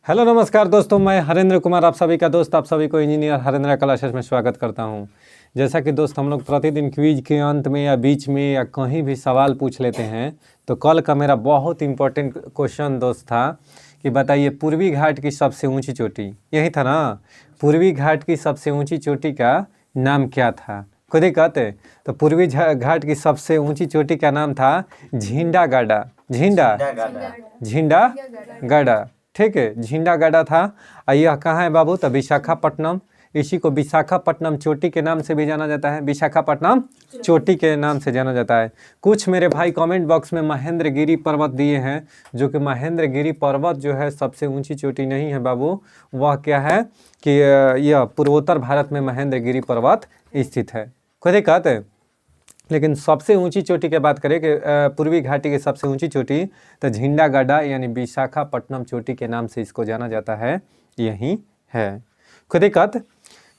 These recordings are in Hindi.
हेलो नमस्कार दोस्तों, मैं हरेंद्र कुमार आप सभी का दोस्त, आप सभी को इंजीनियर हरेंद्र क्लासेस में स्वागत करता हूं। जैसा कि दोस्त हम लोग प्रतिदिन क्विज के अंत में या बीच में या कहीं भी सवाल पूछ लेते हैं, तो कल का मेरा बहुत इंपॉर्टेंट क्वेश्चन दोस्त था कि बताइए पूर्वी घाट की सबसे ऊंची चोटी, यही था ना। पूर्वी घाट की सबसे ऊँची चोटी का नाम क्या था, खुद ही कहते। तो पूर्वी घाट की सबसे ऊँची चोटी का नाम था झिंडा गाड़ा। झिंडा गाड़ा, ठीक है, झिंडा गाड़ा था। यह कहाँ है बाबू, तो विशाखापट्टनम। इसी को विशाखापट्टनम चोटी के नाम से भी जाना जाता है, विशाखापट्टनम चोटी के नाम से जाना जाता है। कुछ मेरे भाई कमेंट बॉक्स में महेंद्रगिरी पर्वत दिए हैं, जो कि महेंद्रगिरी पर्वत जो है सबसे ऊंची चोटी नहीं है बाबू। वह क्या है कि यह पूर्वोत्तर भारत में महेंद्रगिरी पर्वत स्थित है, खुद ही कहते हैं। लेकिन सबसे ऊंची चोटी की बात करें कि पूर्वी घाटी की सबसे ऊंची चोटी, तो झिंडा गाड़ा यानी विशाखापट्टनम चोटी के नाम से इसको जाना जाता है, यही है, खुद ही कहते।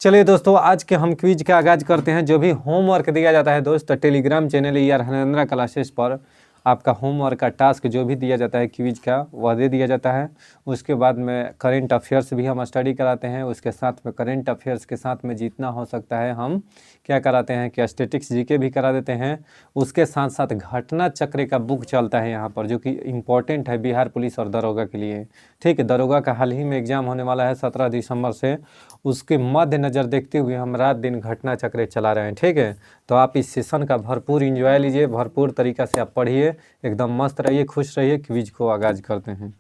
चलिए दोस्तों, आज के हम क्विज का आगाज करते हैं। जो भी होमवर्क दिया जाता है दोस्त, टेलीग्राम चैनल यार हरेंद्र क्लासेस पर आपका होमवर्क का टास्क जो भी दिया जाता है क्विज का, वह दे दिया जाता है। उसके बाद में करेंट अफेयर्स भी हम स्टडी कराते हैं। उसके साथ में करेंट अफेयर्स के साथ में जितना हो सकता है हम क्या कराते हैं कि स्टैटिक्स जीके भी करा देते हैं। उसके साथ साथ घटना चक्र का बुक चलता है यहाँ पर, जो कि इम्पोर्टेंट है बिहार पुलिस और दरोगा के लिए। ठीक है, दरोगा का हाल ही में एग्जाम होने वाला है 17 दिसंबर से, उसके मद्देनज़र देखते हुए हम रात दिन घटना चक्र चला रहे हैं। ठीक है, तो आप इस सेशन का भरपूर इंजॉय लीजिए, भरपूर तरीक़ा से आप पढ़िए, एकदम मस्त रहिए, खुश रहिए। क्विज को आगाज करते हैं।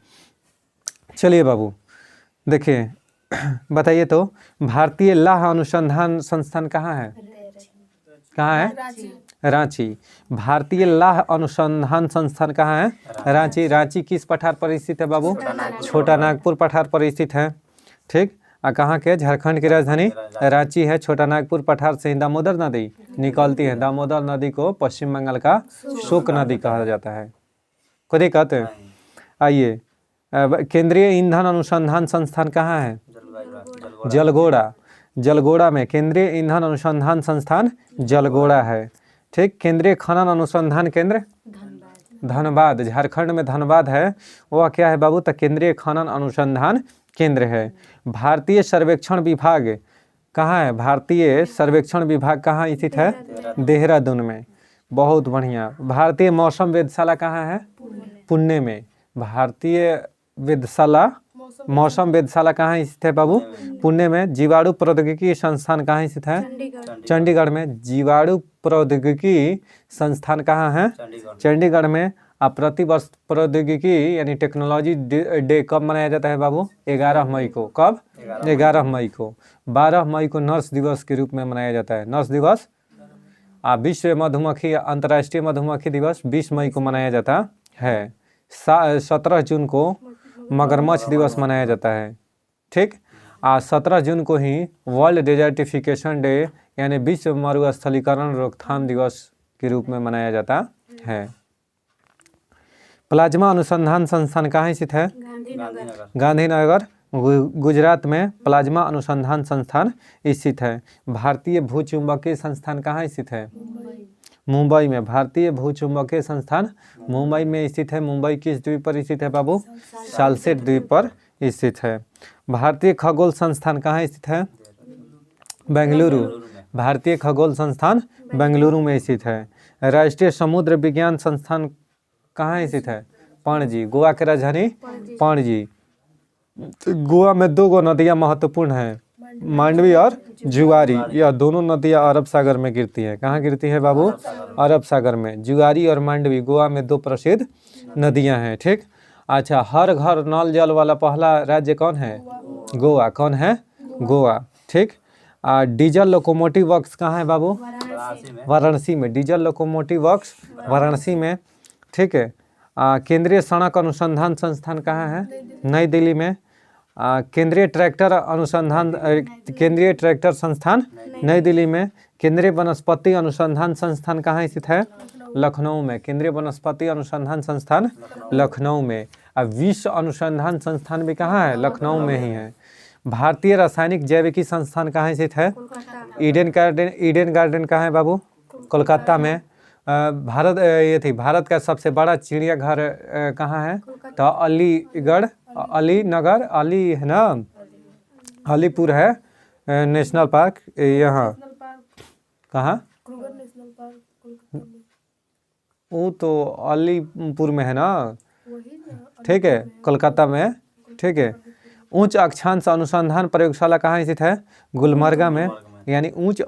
चलिए बाबू, देखिए बताइए तो भारतीय लाह अनुसंधान संस्थान कहाँ है? कहाँ है? रांची। भारतीय लाह अनुसंधान संस्थान कहाँ है? रांची। रांची किस पठार पर स्थित है बाबू? छोटा नागपुर पठार पर स्थित है। ठीक, कहाँ के? झारखंड की राजधानी रांची है। छोटा नागपुर पठार से दामोदर नदी निकलती है। दामोदर नदी को पश्चिम बंगाल का शोक नदी कहा जाता है, खुद ही कहते हैं। आइए, केंद्रीय ईंधन अनुसंधान संस्थान कहाँ है? जलगोड़ा। जलगोड़ा में केंद्रीय ईंधन अनुसंधान संस्थान जलगोड़ा है। ठीक, केंद्रीय खनन अनुसंधान केंद्र धनबाद, झारखंड में धनबाद है। वह क्या है बाबू? तो केंद्रीय खनन अनुसंधान केंद्र है। भारतीय सर्वेक्षण विभाग कहाँ है? भारतीय सर्वेक्षण विभाग कहाँ स्थित है? देहरादून में। बहुत बढ़िया। भारतीय मौसम वेधशाला कहाँ है? पुणे में। भारतीय वेधशाला, मौसम वेधशाला कहाँ स्थित है बाबू? पुणे में। जीवाणु प्रौद्योगिकी संस्थान कहाँ स्थित है? चंडीगढ़ में। जीवाणु प्रौद्योगिकी संस्थान कहाँ है? चंडीगढ़ में। प्रतिवर्ष प्रौद्योगिकी यानी टेक्नोलॉजी डे कब मनाया जाता है बाबू? 11 मई को। कब? 11 मई को। 12 मई को नर्स दिवस के रूप में मनाया जाता है। नर्स दिवस। विश्व मधुमक्खी, अंतर्राष्ट्रीय मधुमक्खी दिवस 20 मई को मनाया जाता है। 17 जून को मगरमच्छ दिवस मनाया जाता है। ठीक, 17 जून को ही वर्ल्ड डेजर्टिफिकेशन डे यानी विश्व मरुस्थलीकरण रोकथाम दिवस के रूप में मनाया जाता है। प्लाज्मा अनुसंधान संस्थान कहाँ स्थित है? गांधीनगर, गुजरात में प्लाज्मा अनुसंधान संस्थान स्थित है। भारतीय भूचुंबकीय संस्थान कहाँ स्थित है? मुंबई में। भारतीय भूचुंबकीय संस्थान मुंबई में स्थित है। मुंबई किस द्वीप पर स्थित है बाबू? सालसेट द्वीप पर स्थित है। भारतीय खगोल संस्थान कहाँ स्थित है? बेंगलुरु। भारतीय खगोल संस्थान बेंगलुरु में स्थित है। राष्ट्रीय समुद्र विज्ञान संस्थान कहाँ स्थित है? पणजी। गोवा की राजधानी पणजी। गोवा में 2 नदियाँ महत्वपूर्ण हैं, मांडवी और जुआरी। यह दोनों नदियाँ अरब सागर में गिरती हैं। कहाँ गिरती है बाबू? अरब सागर में। जुआरी और मांडवी गोवा में 2 प्रसिद्ध नदियाँ हैं। ठीक, अच्छा, हर घर नल जल वाला पहला राज्य कौन है? गोवा। कौन है? गोवा। ठीक, डीजल लोकोमोटिव वर्क्स कहाँ है बाबू? वाराणसी में। डीजल लोकोमोटिव वर्क्स वाराणसी में। ठीक है, केंद्रीय सड़क अनुसंधान संस्थान कहाँ है? नई दिल्ली में। केंद्रीय ट्रैक्टर अनुसंधान केंद्रीय ट्रैक्टर संस्थान नई दिल्ली में। केंद्रीय वनस्पति अनुसंधान संस्थान कहाँ स्थित है? लखनऊ में। केंद्रीय वनस्पति अनुसंधान संस्थान लखनऊ में। विश्व अनुसंधान संस्थान भी कहाँ है? लखनऊ में ही है। भारतीय रासायनिक जैविकी संस्थान कहाँ स्थित है? Eden garden. ईडन गार्डन कहाँ है बाबू? कोलकाता में। भारत का सबसे बड़ा चिड़ियाघर कहाँ है? तो अलीगढ़ अलीनगर, अली है ना, अलीपुर है नेशनल पार्क यहाँ। कहाँ? वो तो अलीपुर में है ना, ठीक है, कोलकाता में, ठीक है। उच्च अक्षांश अनुसंधान प्रयोगशाला कहाँ स्थित है? गुलमर्गा में। यानी उच्च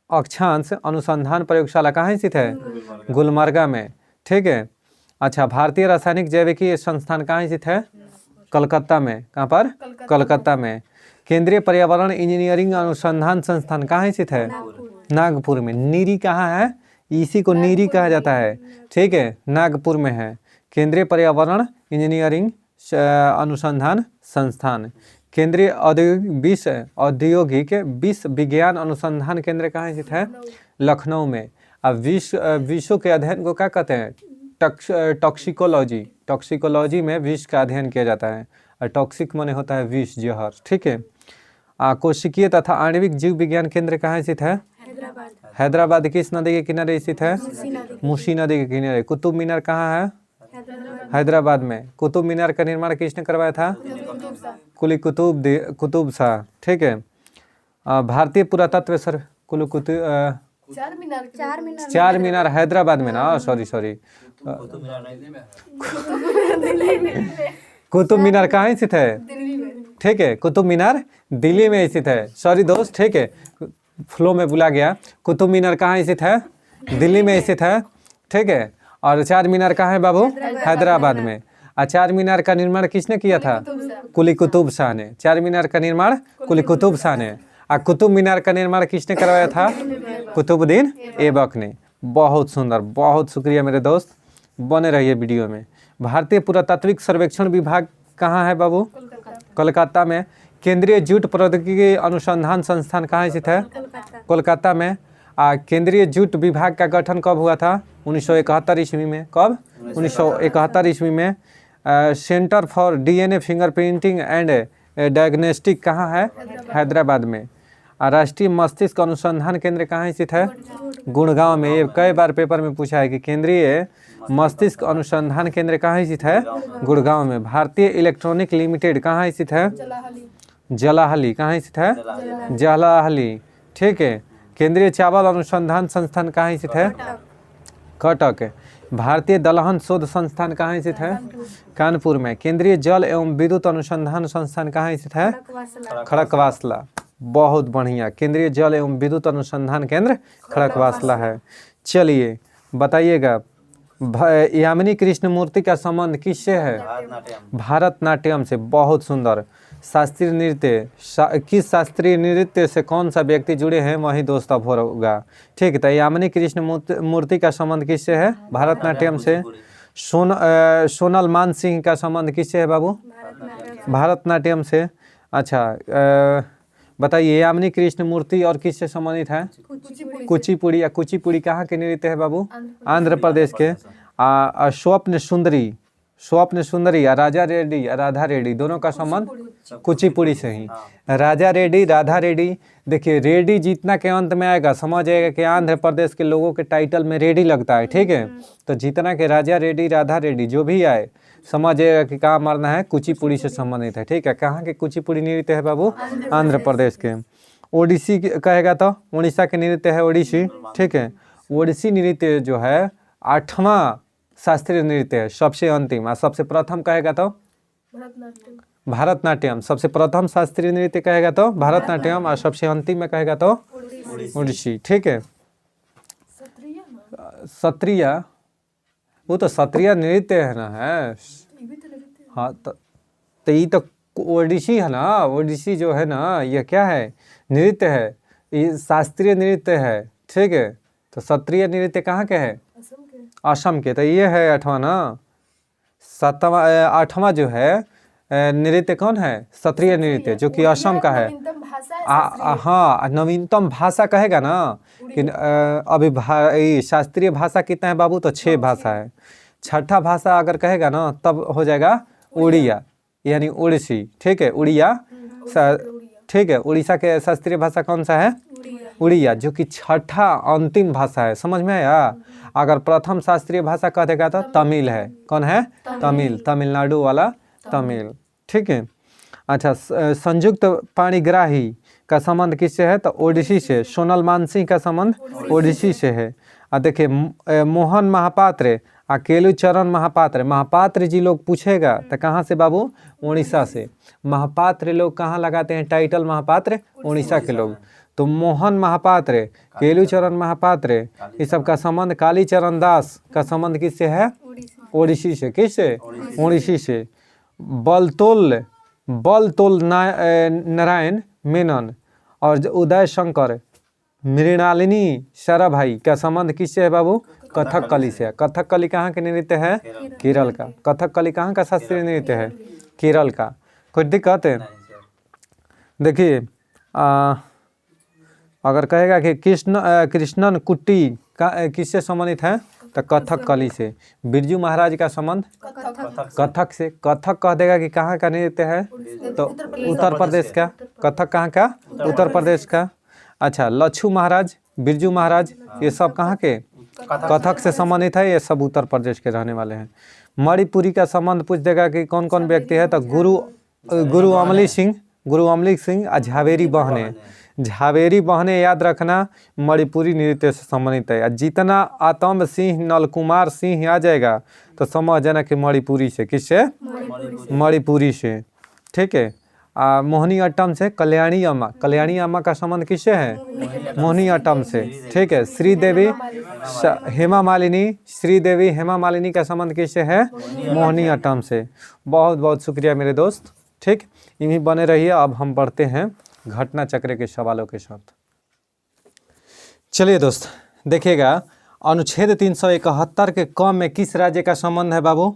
अक्षांश अनुसंधान प्रयोगशाला कहाँ स्थित है? गुलमर्गा में, ठीक है। अच्छा, भारतीय रासायनिक जैविकी संस्थान कहाँ स्थित है? कलकत्ता में। कहाँ पर? कलकत्ता में। केंद्रीय पर्यावरण इंजीनियरिंग अनुसंधान संस्थान कहाँ स्थित है? नागपुर में। नीरी कहाँ है? इसी को नीरी कहा जाता है, ठीक है, नागपुर में है केंद्रीय पर्यावरण इंजीनियरिंग अनुसंधान संस्थान। केंद्रीय औद्योगिक विश्व विज्ञान अनुसंधान केंद्र कहाँ स्थित है? लखनऊ में। अब विश्व के अध्ययन को क्या कहते हैं? टॉक्सिकोलॉजी। टॉक्सिकोलॉजी में विष का अध्ययन किया जाता है, और टॉक्सिक माने होता है विष, जहर, ठीक है। कोशिकीय तथा आणविक जीव विज्ञान केंद्र कहाँ स्थित है? हैदराबाद। किस नदी के किनारे स्थित है? मूसी नदी के किनारे। कुतुब मीनार कहाँ है? हैदराबाद में। कुतुब मीनार का निर्माण किसने करवाया था? कुली कुतुब शाह, ठीक है। भारतीय पुरातत्व सर कुली कुतुब चार मीनार हैदराबाद में ना, सॉरी कुतुब मीनार कहाँ स्थित है? ठीक है, कुतुब मीनार दिल्ली में स्थित है। सॉरी दोस्त, ठीक है, फ्लो में भुला गया। कुतुब मीनार कहाँ स्थित है? दिल्ली में स्थित है, ठीक है। और चार मीनार कहाँ है बाबू? हैदराबाद में। और चार मीनार का निर्माण किसने किया था? कुली कुतुब शाह ने। चार मीनार का निर्माण कुली कुतुब शाह ने। और कुतुब मीनार का निर्माण किसने करवाया था? कुतुबुद्दीन ऐबक ने। बहुत सुंदर, बहुत शुक्रिया मेरे दोस्त, बने रहिए वीडियो में। भारतीय पुरातात्विक सर्वेक्षण विभाग कहाँ है बाबू? कोलकाता में। केंद्रीय जूट प्रौद्योगिकी अनुसंधान संस्थान कहाँ स्थित है? कोलकाता में। केंद्रीय जूट विभाग का गठन कब हुआ था? 1971 ईस्वी में। कब? 1971 ईस्वी में। Centre for DNA fingerprinting and diagnostic कहाँ है? हैदराबाद में। राष्ट्रीय मस्तिष्क अनुसंधान केंद्र कहाँ स्थित है? गुड़गांव में। ये कई बार पेपर में पूछा है कि केंद्रीय मस्तिष्क अनुसंधान केंद्र कहाँ स्थित है? गुड़गांव में। भारतीय इलेक्ट्रॉनिक लिमिटेड कहाँ स्थित है? जलाहली। कहाँ स्थित है? जलाहली, ठीक है। केंद्रीय चावल अनुसंधान संस्थान कहाँ स्थित है? कटक। भारतीय दलहन शोध संस्थान कहाँ स्थित है? कानपुर में। केंद्रीय जल एवं विद्युत अनुसंधान संस्थान कहाँ स्थित है? खड़कवासला। बहुत बढ़िया, केंद्रीय जल एवं विद्युत अनुसंधान केंद्र खड़कवासला है। चलिए बताइएगा, यामिनी कृष्णमूर्ति का संबंध किससे है? भारतनाट्यम से। बहुत सुंदर। शास्त्रीय नृत्य, किस शास्त्रीय नृत्य से कौन सा व्यक्ति जुड़े हैं वही दोस्त अब होगा, ठीक है। तो यामिनी कृष्ण मूर्ति का संबंध किससे है? भारतनाट्यम से। सोनल मान सिंह का संबंध किससे है बाबू? भारतनाट्यम से। अच्छा, बताइए यामिनी कृष्ण मूर्ति और किससे संबंधित है? कुचिपुड़ी। या कुचिपुड़ी कहाँ के नृत्य है बाबू? आंध्र प्रदेश के। स्वप्न सुंदरी या राजा रेड्डी या राधा रेड्डी, दोनों का संबंध कुचिपुड़ी से ही। राजा रेड्डी, राधा रेड्डी। देखिए, रेड्डी जितना के अंत में आएगा समझ आएगा कि आंध्र प्रदेश के लोगों के टाइटल में रेड्डी लगता है, ठीक है। तो जितना के राजा रेड्डी, राधा रेड्डी जो भी आए समझ आएगा कि कहाँ मारना है, कुचिपुड़ी से संबंधित है, ठीक है। कहाँ के कुचिपुड़ी नृत्य है बाबू? आंध्र प्रदेश के। ओडिसी कहेगा तो उड़ीसा के नृत्य है ओडिसी, ठीक है। ओडिसी नृत्य जो है 8वां शास्त्रीय नृत्य है, सबसे अंतिम। और सबसे प्रथम कहेगा तो भारतनाट्यम। सबसे प्रथम शास्त्रीय नृत्य कहेगा तो भारतनाट्यम, और सबसे अंतिम में कहेगा तो ओडिसी, ठीक है। सत्रिय, वो तो सत्रिय नृत्य है ना, है। हाँ, तो ये तो ओडिसी है ना। ओडिसी जो है ना, ये क्या है? नृत्य है, ये शास्त्रीय नृत्य है, ठीक है। तो सत्रिय नृत्य कहाँ के है? असम के। तो ये है 8वां ना। 8वां जो है नृत्य कौन है? सत्रिय नृत्य, जो कि असम का है। हाँ, नवीनतम भाषा कहेगा ना कि अभी शास्त्रीय भाषा कितना है बाबू? तो 6 भाषा है। छठा भाषा अगर कहेगा ना तब हो जाएगा उड़िया, यानी उड़ीसी, ठीक है। उड़िया, ठीक है। उड़ीसा के शास्त्रीय भाषा कौन सा है? उड़िया, जो कि छठा अंतिम भाषा है। समझ में आया? अगर प्रथम शास्त्रीय भाषा कह देगा तो तमिल है। कौन है? तमिल, तमिलनाडु वाला तमिल, ठीक है। अच्छा, संयुक्त पाणिग्राही का संबंध किससे है? तो ओडिसी से। सोनल मानसिंह का संबंध ओडिसी से है। देखिए मोहन महापात्र केलू चरण महापात्र, महापात्र जी लोग पूछेगा तो कहाँ से बाबू? उड़ीसा से। महापात्र लोग कहाँ लगाते हैं टाइटल महापात्र? उड़ीसा के लोग। तो मोहन महापात्र, केलू चरण महापात्र, इस सब का संबंध कालीचरण दास का संबंध किससे है? ओडिसी से। किससे? ओडिसी से। बलतोल नारायण मेनन और उदय शंकर मृणालिनी साराभाई का संबंध किससे है बाबू? कथकली से। कथकली कहाँ के नृत्य है? केरल का। कथकली कहाँ का शास्त्रीय नृत्य है? केरल का। कोई दिक्कत है? देखिए अगर कहेगा कि कृष्णन कुट्टी का किससे संबंधित है? तो कथकली से। बिरजू महाराज का संबंध कथक से। कथक कह देगा कि कहाँ का नृत्य है? तो उत्तर प्रदेश का। कथक कहाँ का? उत्तर प्रदेश का। अच्छा, लच्छू महाराज, बिरजू महाराज, ये सब कहाँ के? कथक से संबंधित है। ये सब उत्तर प्रदेश के रहने वाले हैं। मणिपुरी का संबंध पूछ देगा कि कौन कौन व्यक्ति है? तो गुरु अमली सिंह और झावेरी बहने। झावेरी बहने याद रखना मणिपुरी नृत्य से संबंधित है। जितना आतम सिंह, नलकुमार सिंह आ जाएगा तो समझ जाना कि मणिपुरी से। किससे? मणिपुरी से। ठीक है। मोहिनी अट्टम से। कल्याणी अम्मा का संबंध किससे है? मोहिनी अट्टम से। ठीक है। श्रीदेवी हेमा मालिनी का संबंध किससे है? मोहिनी अट्टम से। बहुत बहुत शुक्रिया मेरे दोस्त। ठीक, इन्हीं बने रहिए। अब हम बढ़ते हैं घटना चक्र के सवालों के साथ। चलिए दोस्त, देखिएगा अनुच्छेद 371 के क में किस राज्य का संबंध है बाबू?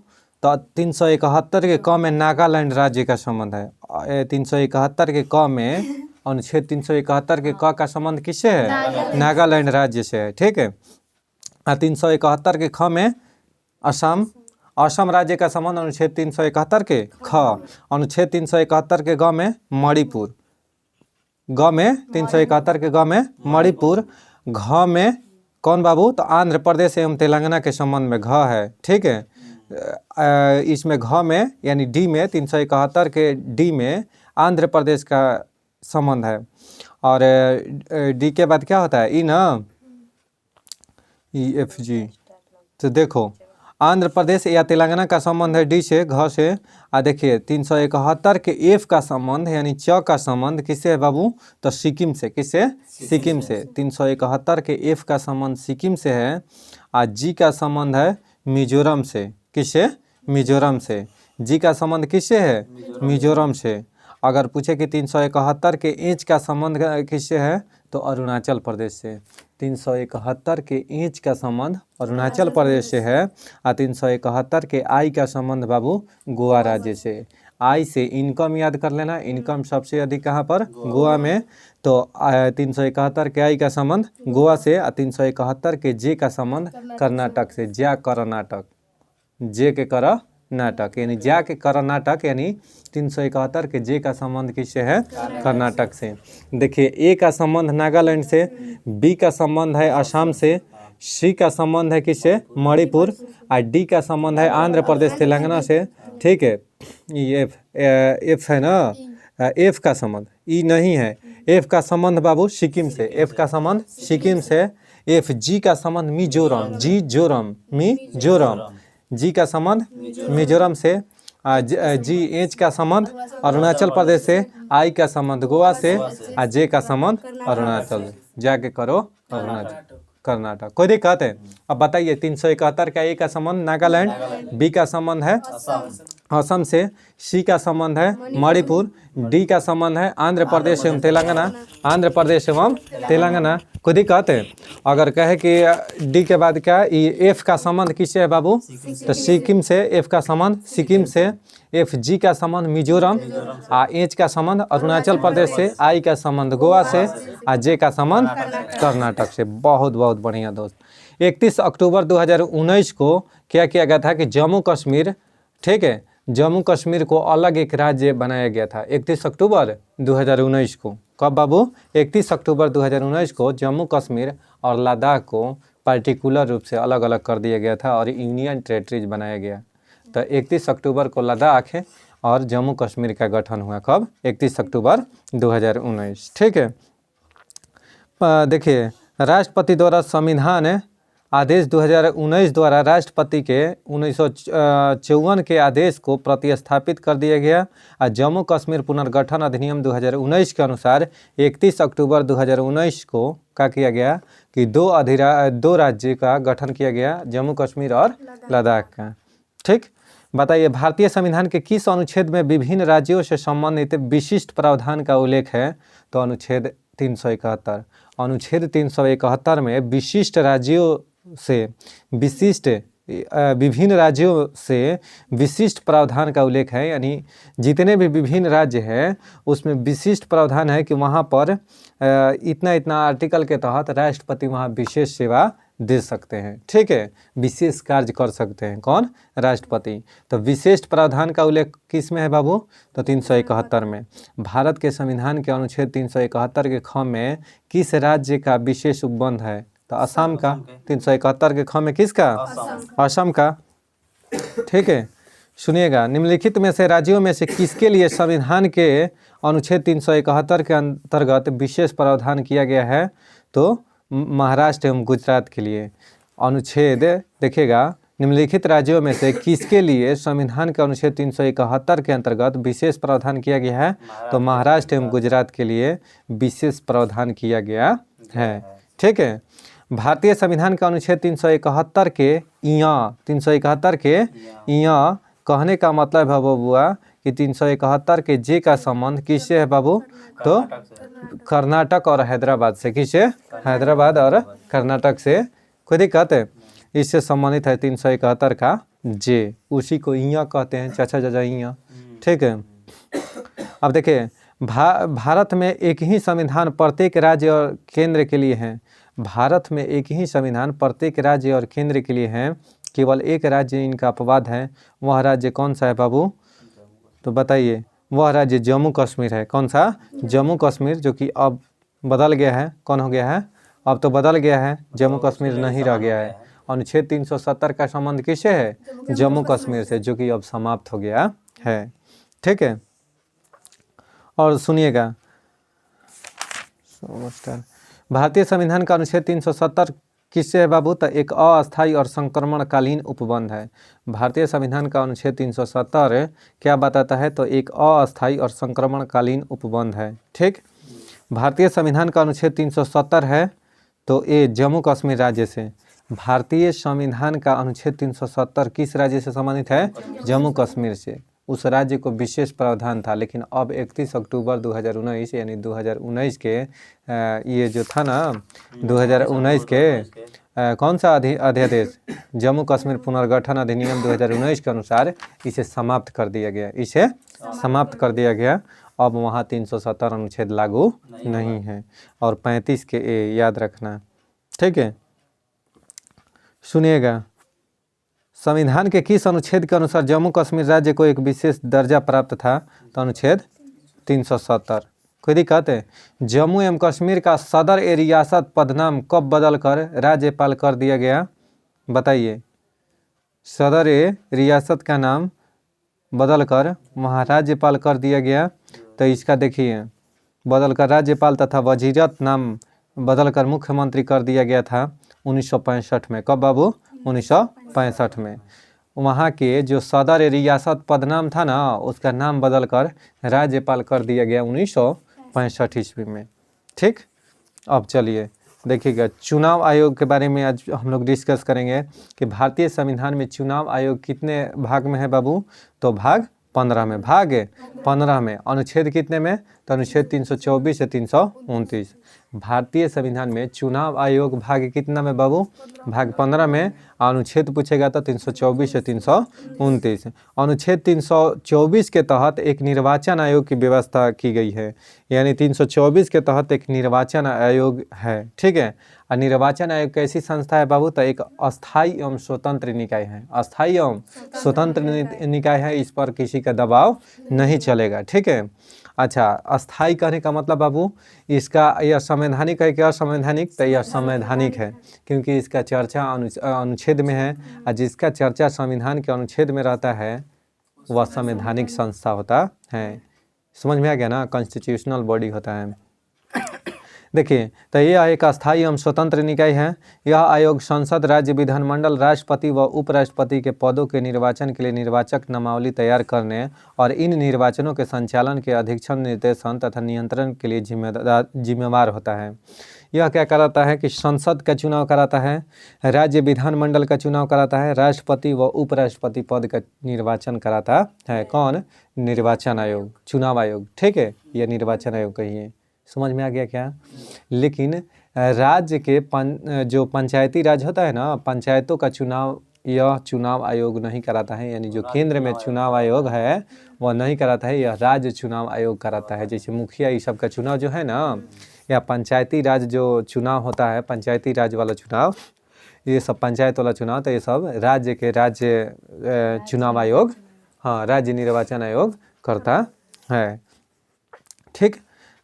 तो 371 के क में नागालैंड राज्य का संबंध है। 371 के क में, अनुच्छेद 371 के क का संबंध किससे है? नागालैंड राज्य से है। ठीक है। 371 के ख में असम राज्य का संबंध अनुच्छेद 371 के ख। अनुच्छेद 371 के ग में मणिपुर। ग में 371 के ग में मणिपुर। घ में कौन बाबू? तो आंध्र प्रदेश एवं तेलंगाना के संबंध में घ है। ठीक है। इसमें घ में यानी डी में 371 के डी में आंध्र प्रदेश का संबंध है। और डी के बाद क्या होता है? ई ना, ई एफ जी। तो देखो आंध्र प्रदेश या तेलंगाना का संबंध है डी से, घ से। देखिए 371 के एफ का संबंध यानी च का संबंध किससे है बाबू? तो सिक्किम से। किससे? सिक्किम से। 371 के एफ का संबंध सिक्किम से है। जी का संबंध है मिजोरम से। किससे? मिजोरम से। जी का संबंध किससे है? मिजोरम से। अगर पूछे कि 371 के एच का संबंध किससे है? तो अरुणाचल प्रदेश से। 371 के एच का संबंध अरुणाचल प्रदेश से है। 371 के आई का संबंध बाबू गोवा राज्य से। आई से इनकम याद कर लेना। इनकम सबसे अधिक कहाँ पर? गोवा में। तो 371 के आई का संबंध गोवा से। 371 के जे का संबंध कर्नाटक से। ज्या कर्नाटक। जे के कर्नाटक यानी ज्या के कर्नाटक यानी 371 के जे का संबंध किससे है? कर्नाटक से। देखिए ए का संबंध नागालैंड से। बी का संबंध है असम से। सी का संबंध है किससे? मणिपुर। और डी का संबंध है आंध्र प्रदेश तेलंगाना से। ठीक है। एफ है ना, एफ का संबंध ई नहीं है। एफ का संबंध बाबू सिक्किम से। एफ का संबंध सिक्किम से। एफ जी का संबंध मिजोरम। मिजोरम। जी का संबंध मिजोरम से। जी एच का संबंध अरुणाचल प्रदेश से। आई का संबंध गोवा से। और जे का संबंध अरुणाचल। जाके करो अरुणाचल कर्नाटक। कोई दिक्कत है? अब बताइए 371 का ए का संबंध नागालैंड। बी का संबंध है असम से। सी का संबंध है मणिपुर। डी का संबंध है आंध्र प्रदेश एवं तेलंगाना। आंध्र प्रदेश एवं तेलंगाना। कोई दिक्कत है? अगर कहे कि डी के बाद क्या? एफ का संबंध किससे है बाबू? तो सिक्किम से। एफ का संबंध सिक्किम से। एफ जी का संबंध मिजोरम। एच का संबंध अरुणाचल प्रदेश से। आई का संबंध गोवा से। और जे का संबंध कर्नाटक से। बहुत बहुत बढ़िया दोस्त। 31 अक्टूबर 2019 को क्या किया गया था कि जम्मू कश्मीर, ठीक है, जम्मू कश्मीर को अलग एक राज्य बनाया गया था। 31 अक्टूबर 2019 को। कब बाबू? 31 अक्टूबर 2019 को जम्मू कश्मीर और लद्दाख को पार्टिकुलर रूप से अलग अलग कर दिया गया था और यूनियन टेरेटरीज बनाया गया। तो 31 अक्टूबर को लद्दाख और जम्मू कश्मीर का गठन हुआ कब? 31 अक्टूबर 2019। ठीक है, देखिए राष्ट्रपति द्वारा संविधान आदेश 2019 द्वारा राष्ट्रपति के 1954 के आदेश को प्रतिस्थापित कर दिया गया और जम्मू कश्मीर पुनर्गठन अधिनियम 2019 के अनुसार 31 अक्टूबर 2019 को क्या किया गया कि दो राज्य का गठन किया गया, जम्मू कश्मीर और लद्दाख का। ठीक, बताइए भारतीय संविधान के किस अनुच्छेद में विभिन्न राज्यों से संबंधित विशिष्ट प्रावधान का उल्लेख है? तो अनुच्छेद 371। अनुच्छेद 371 में विशिष्ट राज्यों से विभिन्न राज्यों से विशिष्ट प्रावधान का उल्लेख है, यानी जितने भी विभिन्न राज्य हैं उसमें विशिष्ट प्रावधान है कि वहाँ पर इतना इतना आर्टिकल के तहत राष्ट्रपति वहाँ विशेष सेवा दे सकते हैं। ठीक है, विशेष कार्य कर सकते हैं कौन? राष्ट्रपति। तो विशेष प्रावधान का उल्लेख किस में है बाबू? तो 371 में। भारत के संविधान के अनुच्छेद 371 के ख में किस राज्य का विशेष उपबंध है? तो असम का। 371 के ख में किसका? असम का। ठीक है, सुनिएगा, निम्नलिखित में से राज्यों में से किसके लिए संविधान के अनुच्छेद 371 के अंतर्गत विशेष प्रावधान किया गया है? तो महाराष्ट्र एवं गुजरात के लिए। अनुच्छेद देखिएगा, निम्नलिखित राज्यों में से किसके लिए संविधान के अनुच्छेद 371 के अंतर्गत विशेष प्रावधान किया गया है? तो महाराष्ट्र एवं गुजरात के लिए विशेष प्रावधान किया गया है। ठीक है, भारतीय संविधान के अनुच्छेद 371 के इया कहने का मतलब है बबुआ कि 371 के जे का संबंध किससे है बाबू? तो कर्नाटक और हैदराबाद से। किससे? हैदराबाद और कर्नाटक से। कोई दिक्कत है? इससे संबंधित है 371 का जे, उसी को इया कहते हैं, चाचा चाचा इया। ठीक है, अब देखिए भारत में एक ही संविधान प्रत्येक राज्य और केंद्र के लिए है। भारत में एक ही संविधान प्रत्येक राज्य और केंद्र के लिए है, केवल एक राज्य इनका अपवाद है। वह राज्य कौन सा है बाबू? तो बताइए, वह राज्य जम्मू कश्मीर है। कौन सा? जम्मू कश्मीर, जो कि अब बदल गया है। कौन हो गया है? अब तो बदल गया है, जम्मू कश्मीर नहीं रह गया है। अनुच्छेद 370 का संबंध किससे है? जम्मू कश्मीर से, जो कि अब समाप्त हो गया है। ठीक है, और सुनिएगा, भारतीय संविधान का अनुच्छेद 370 किससे है बाबू? तो एक अस्थायी और संक्रमणकालीन उपबंध है। भारतीय संविधान का अनुच्छेद 370 क्या बताता है? तो एक अस्थायी और संक्रमणकालीन उपबंध है। ठीक, भारतीय संविधान का अनुच्छेद 370 है तो ये जम्मू कश्मीर राज्य से। भारतीय संविधान का अनुच्छेद 370 किस राज्य से संबंधित है? जम्मू कश्मीर से। उस राज्य को विशेष प्रावधान था, लेकिन अब 31 अक्टूबर 2019 यानी 2019 के ये जो था ना 2019 के कौन सा अध्यादेश? जम्मू कश्मीर पुनर्गठन अधिनियम 2019 के अनुसार इसे समाप्त कर दिया गया। इसे समाप्त कर दिया गया। अब वहाँ 370 अनुच्छेद लागू नहीं है और 35 के ए याद रखना। ठीक है, सुनिएगा, संविधान के किस अनुच्छेद के अनुसार जम्मू कश्मीर राज्य को एक विशेष दर्जा प्राप्त था? तो अनुच्छेद 370। कोई दिक्कत है? जम्मू एवं कश्मीर का सदर ए रियासत पदनाम कब बदलकर राज्यपाल कर दिया गया? बताइए, सदर ए रियासत का नाम बदलकर वहाँ राज्यपाल कर दिया गया। तो इसका देखिए, बदलकर राज्यपाल तथा वजीरत नाम बदलकर मुख्यमंत्री कर दिया गया था 1965 में। कब बाबू? 1965 में। वहाँ के जो सदर रियासत पदनाम था ना, उसका नाम बदलकर राज्यपाल कर दिया गया 1965 ईस्वी में। ठीक, अब चलिए देखिएगा, चुनाव आयोग के बारे में आज हम लोग डिस्कस करेंगे कि भारतीय संविधान में चुनाव आयोग कितने भाग में है बाबू? तो भाग 15 में। भाग 15 में। अनुच्छेद कितने में? तो अनुच्छेद 324 से 329। भारतीय संविधान में चुनाव आयोग भाग कितना में बाबू? भाग 15 में। अनुच्छेद पूछेगा तो 324 से 329। अनुच्छेद 324 के तहत एक निर्वाचन आयोग की व्यवस्था की गई है, यानी 324 के तहत एक निर्वाचन आयोग है। ठीक है, और निर्वाचन आयोग कैसी संस्था है बाबू? तो एक अस्थायी एवं स्वतंत्र निकाय है। अस्थायी एवं स्वतंत्र निकाय है, इस पर किसी का दबाव नहीं चलेगा। ठीक है, अच्छा, अस्थायी कहने का मतलब बाबू, इसका यह संवैधानिक है कि असंवैधानिक? तो यह संवैधानिक है, क्योंकि इसका चर्चा अनुच्छेद में है, और जिसका चर्चा संविधान के अनुच्छेद में रहता है वह संवैधानिक संस्था होता है। समझ में आ गया ना, कॉन्स्टिट्यूशनल बॉडी होता है। देखिए, तो यह एक अस्थायी एवं स्वतंत्र निकाय है। यह आयोग संसद, राज्य विधानमंडल, राष्ट्रपति व उपराष्ट्रपति के पदों के निर्वाचन के लिए निर्वाचक नामावली तैयार करने और इन निर्वाचनों के संचालन के अधीक्षण, निर्देशन तथा नियंत्रण के लिए जिम्मेवार होता है। यह क्या कराता है कि संसद का चुनाव कराता है, राज्य विधानमंडल का चुनाव कराता है, राष्ट्रपति व उपराष्ट्रपति पद का निर्वाचन कराता है। कौन? निर्वाचन आयोग, चुनाव आयोग। ठीक है, यह निर्वाचन आयोग कहिए। समझ में आ गया क्या? लेकिन राज्य के जो पंचायती राज होता है ना, पंचायतों का चुनाव यह चुनाव आयोग नहीं कराता है। यानी जो केंद्र में चुनाव आयोग है वह नहीं कराता है, यह राज्य चुनाव आयोग कराता है। जैसे मुखिया ये सब का चुनाव जो है ना, या पंचायती राज जो चुनाव होता है, पंचायती राज वाला चुनाव, ये सब पंचायत वाला चुनाव, तो ये सब राज्य चुनाव आयोग, हाँ, राज्य निर्वाचन आयोग करता है। ठीक,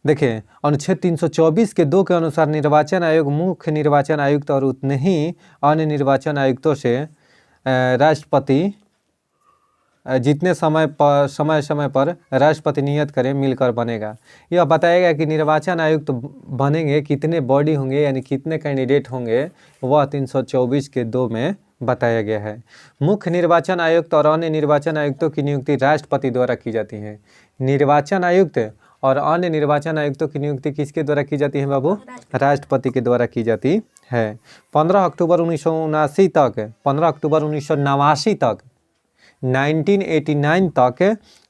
देखिए, अनुच्छेद 324 के 2 के अनुसार निर्वाचन आयोग मुख्य निर्वाचन आयुक्त और उतने ही अन्य निर्वाचन आयुक्तों से राष्ट्रपति जितने समय पर राष्ट्रपति नियत करें मिलकर बनेगा। यह बताएगा कि निर्वाचन आयुक्त बनेंगे कितने बॉडी होंगे, यानी कितने कैंडिडेट होंगे, वह 324 के 2 में बताया गया है। मुख्य निर्वाचन आयुक्त और अन्य निर्वाचन आयुक्तों की नियुक्ति राष्ट्रपति द्वारा की जाती है। निर्वाचन आयुक्त और अन्य निर्वाचन आयुक्तों की नियुक्ति किसके द्वारा की जाती है बाबू? राष्ट्रपति के द्वारा की जाती है। 15 अक्टूबर 1979 तक 1989 तक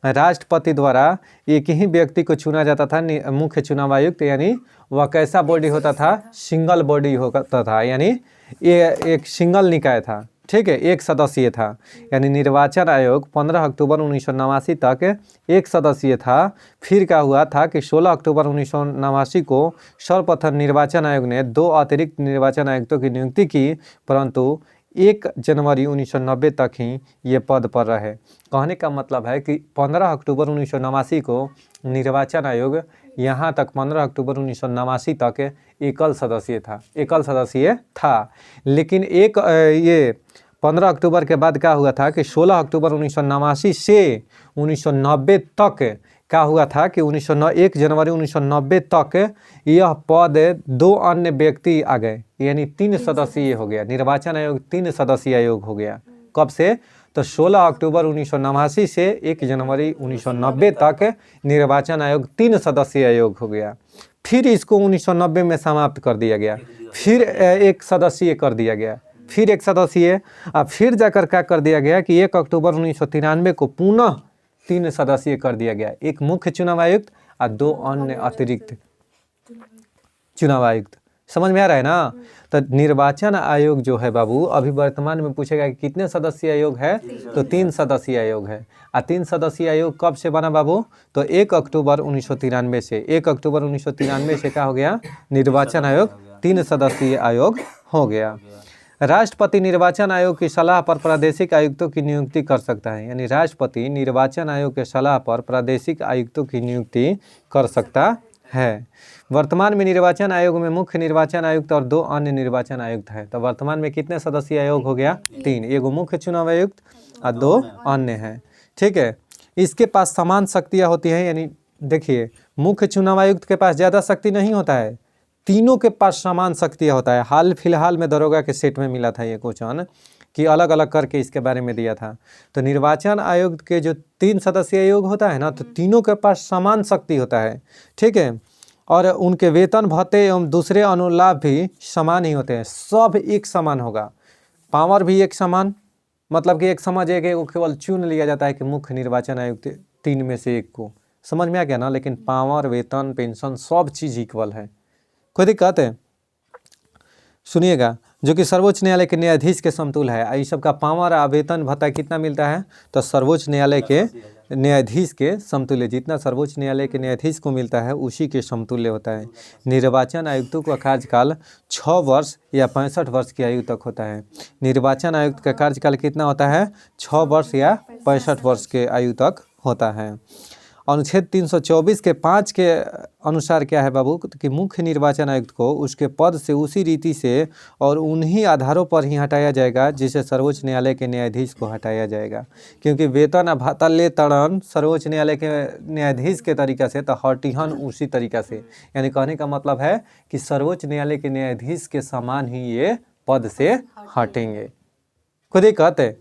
राष्ट्रपति द्वारा एक ही व्यक्ति को चुना जाता था मुख्य चुनाव आयुक्त। यानी वह कैसा बॉडी होता था? सिंगल बॉडी होता था, यानी ये एक सिंगल निकाय था। ठीक है, एक सदस्यीय था। यानी निर्वाचन आयोग 15 अक्टूबर 1989 तक एक सदस्यीय था। फिर क्या हुआ था कि 16 अक्टूबर 1989 को सर्वप्रथम निर्वाचन आयोग ने 2 अतिरिक्त निर्वाचन आयुक्तों की नियुक्ति की, परंतु 1 जनवरी 1990 तक ही ये पद पर रहे। कहने का मतलब है कि 15 अक्टूबर 1989 को निर्वाचन आयोग यहाँ तक 15 अक्टूबर 1989 तक एकल सदस्यीय था। लेकिन ये 15 अक्टूबर के बाद क्या हुआ था कि 16 अक्टूबर 1989 से 1990 तक क्या हुआ था कि 1 जनवरी 1990 तक यह पद 2 अन्य व्यक्ति आ गए, यानी 3 सदस्यीय हो गया। निर्वाचन आयोग 3 सदस्यीय आयोग हो गया। कब से? तो 16 अक्टूबर 1989 से 1 जनवरी 1990 तक निर्वाचन आयोग 3 सदस्यीय आयोग हो गया। फिर इसको 1990 में समाप्त कर दिया गया, फिर 1 सदस्यीय कर दिया गया, फिर 1 सदस्यीय, अब फिर जाकर क्या कर दिया गया कि 1 अक्टूबर 1993 को पुनः 3 सदस्यीय कर दिया गया। 1 मुख्य चुनाव आयुक्त और 2 अन्य अतिरिक्त चुनाव आयुक्त। समझ में आ रहा है ना? तो निर्वाचन आयोग जो है बाबू, अभी वर्तमान में पूछेगा कि कितने सदस्यीय आयोग है, तो 3 सदस्यीय आयोग है। और 3 सदस्यीय आयोग कब से बना बाबू? तो 1 अक्टूबर 1993 से। 1 अक्टूबर 1993 से क्या हो गया? निर्वाचन आयोग 3 सदस्यीय आयोग हो गया। राष्ट्रपति निर्वाचन आयोग की सलाह पर प्रादेशिक आयुक्तों की नियुक्ति कर सकता है। यानी राष्ट्रपति निर्वाचन आयोग के सलाह पर प्रादेशिक आयुक्तों की नियुक्ति कर सकता है। वर्तमान में निर्वाचन आयोग में मुख्य निर्वाचन आयुक्त और 2 अन्य निर्वाचन आयुक्त हैं। तो वर्तमान में कितने सदस्यीय आयोग हो गया? 3। 1 मुख्य चुनाव आयुक्त और 2 अन्य हैं। ठीक है, इसके पास समान शक्तियाँ होती हैं। यानी देखिए, मुख्य चुनाव आयुक्त के पास ज़्यादा शक्ति नहीं होता है, तीनों के पास समान शक्तियाँ होता है। हाल फिलहाल में दरोगा के सेट में मिला था ये क्वेश्चन कि अलग अलग करके इसके बारे में दिया था। तो निर्वाचन आयोग के जो 3 सदस्यीय आयोग होता है ना, तो तीनों के पास समान शक्ति होता है। ठीक है, और उनके वेतन भत्ते एवं दूसरे अनुलाभ भी समान ही होते हैं। सब एक समान होगा, पावर भी एक समान, मतलब कि एक समझ को केवल चुन लिया जाता है कि मुख्य निर्वाचन आयुक्त 3 में से 1 को। समझ में आ गया ना? लेकिन पावर, वेतन, पेंशन सब चीज़ इक्वल है। कोई दिक्कत है? सुनिएगा, जो कि सर्वोच्च न्यायालय के न्यायाधीश के समतुल्य है। इस सब का पावर और वेतन भत्ता कितना मिलता है? तो सर्वोच्च न्यायालय के न्यायाधीश के समतुल्य, जितना सर्वोच्च न्यायालय के न्यायाधीश को मिलता है उसी के समतुल्य होता है। निर्वाचन आयुक्तों का कार्यकाल 6 वर्ष या 65 वर्ष की आयु तक होता है। निर्वाचन आयुक्त का कार्यकाल कितना होता है? 6 वर्ष या 65 वर्ष के आयु तक होता है। अनुच्छेद 324 के 5 के अनुसार क्या है बाबू कि मुख्य निर्वाचन आयुक्त को उसके पद से उसी रीति से और उन्हीं आधारों पर ही हटाया जाएगा जिसे सर्वोच्च न्यायालय के न्यायाधीश को हटाया जाएगा। क्योंकि वेतन आ भाता ले तड़न सर्वोच्च न्यायालय के न्यायाधीश के तरीका से तो हटिहन उसी तरीका से, यानी कहने का मतलब है कि सर्वोच्च न्यायालय के न्यायाधीश के समान ही ये पद से हटेंगे। खुद ही कहते,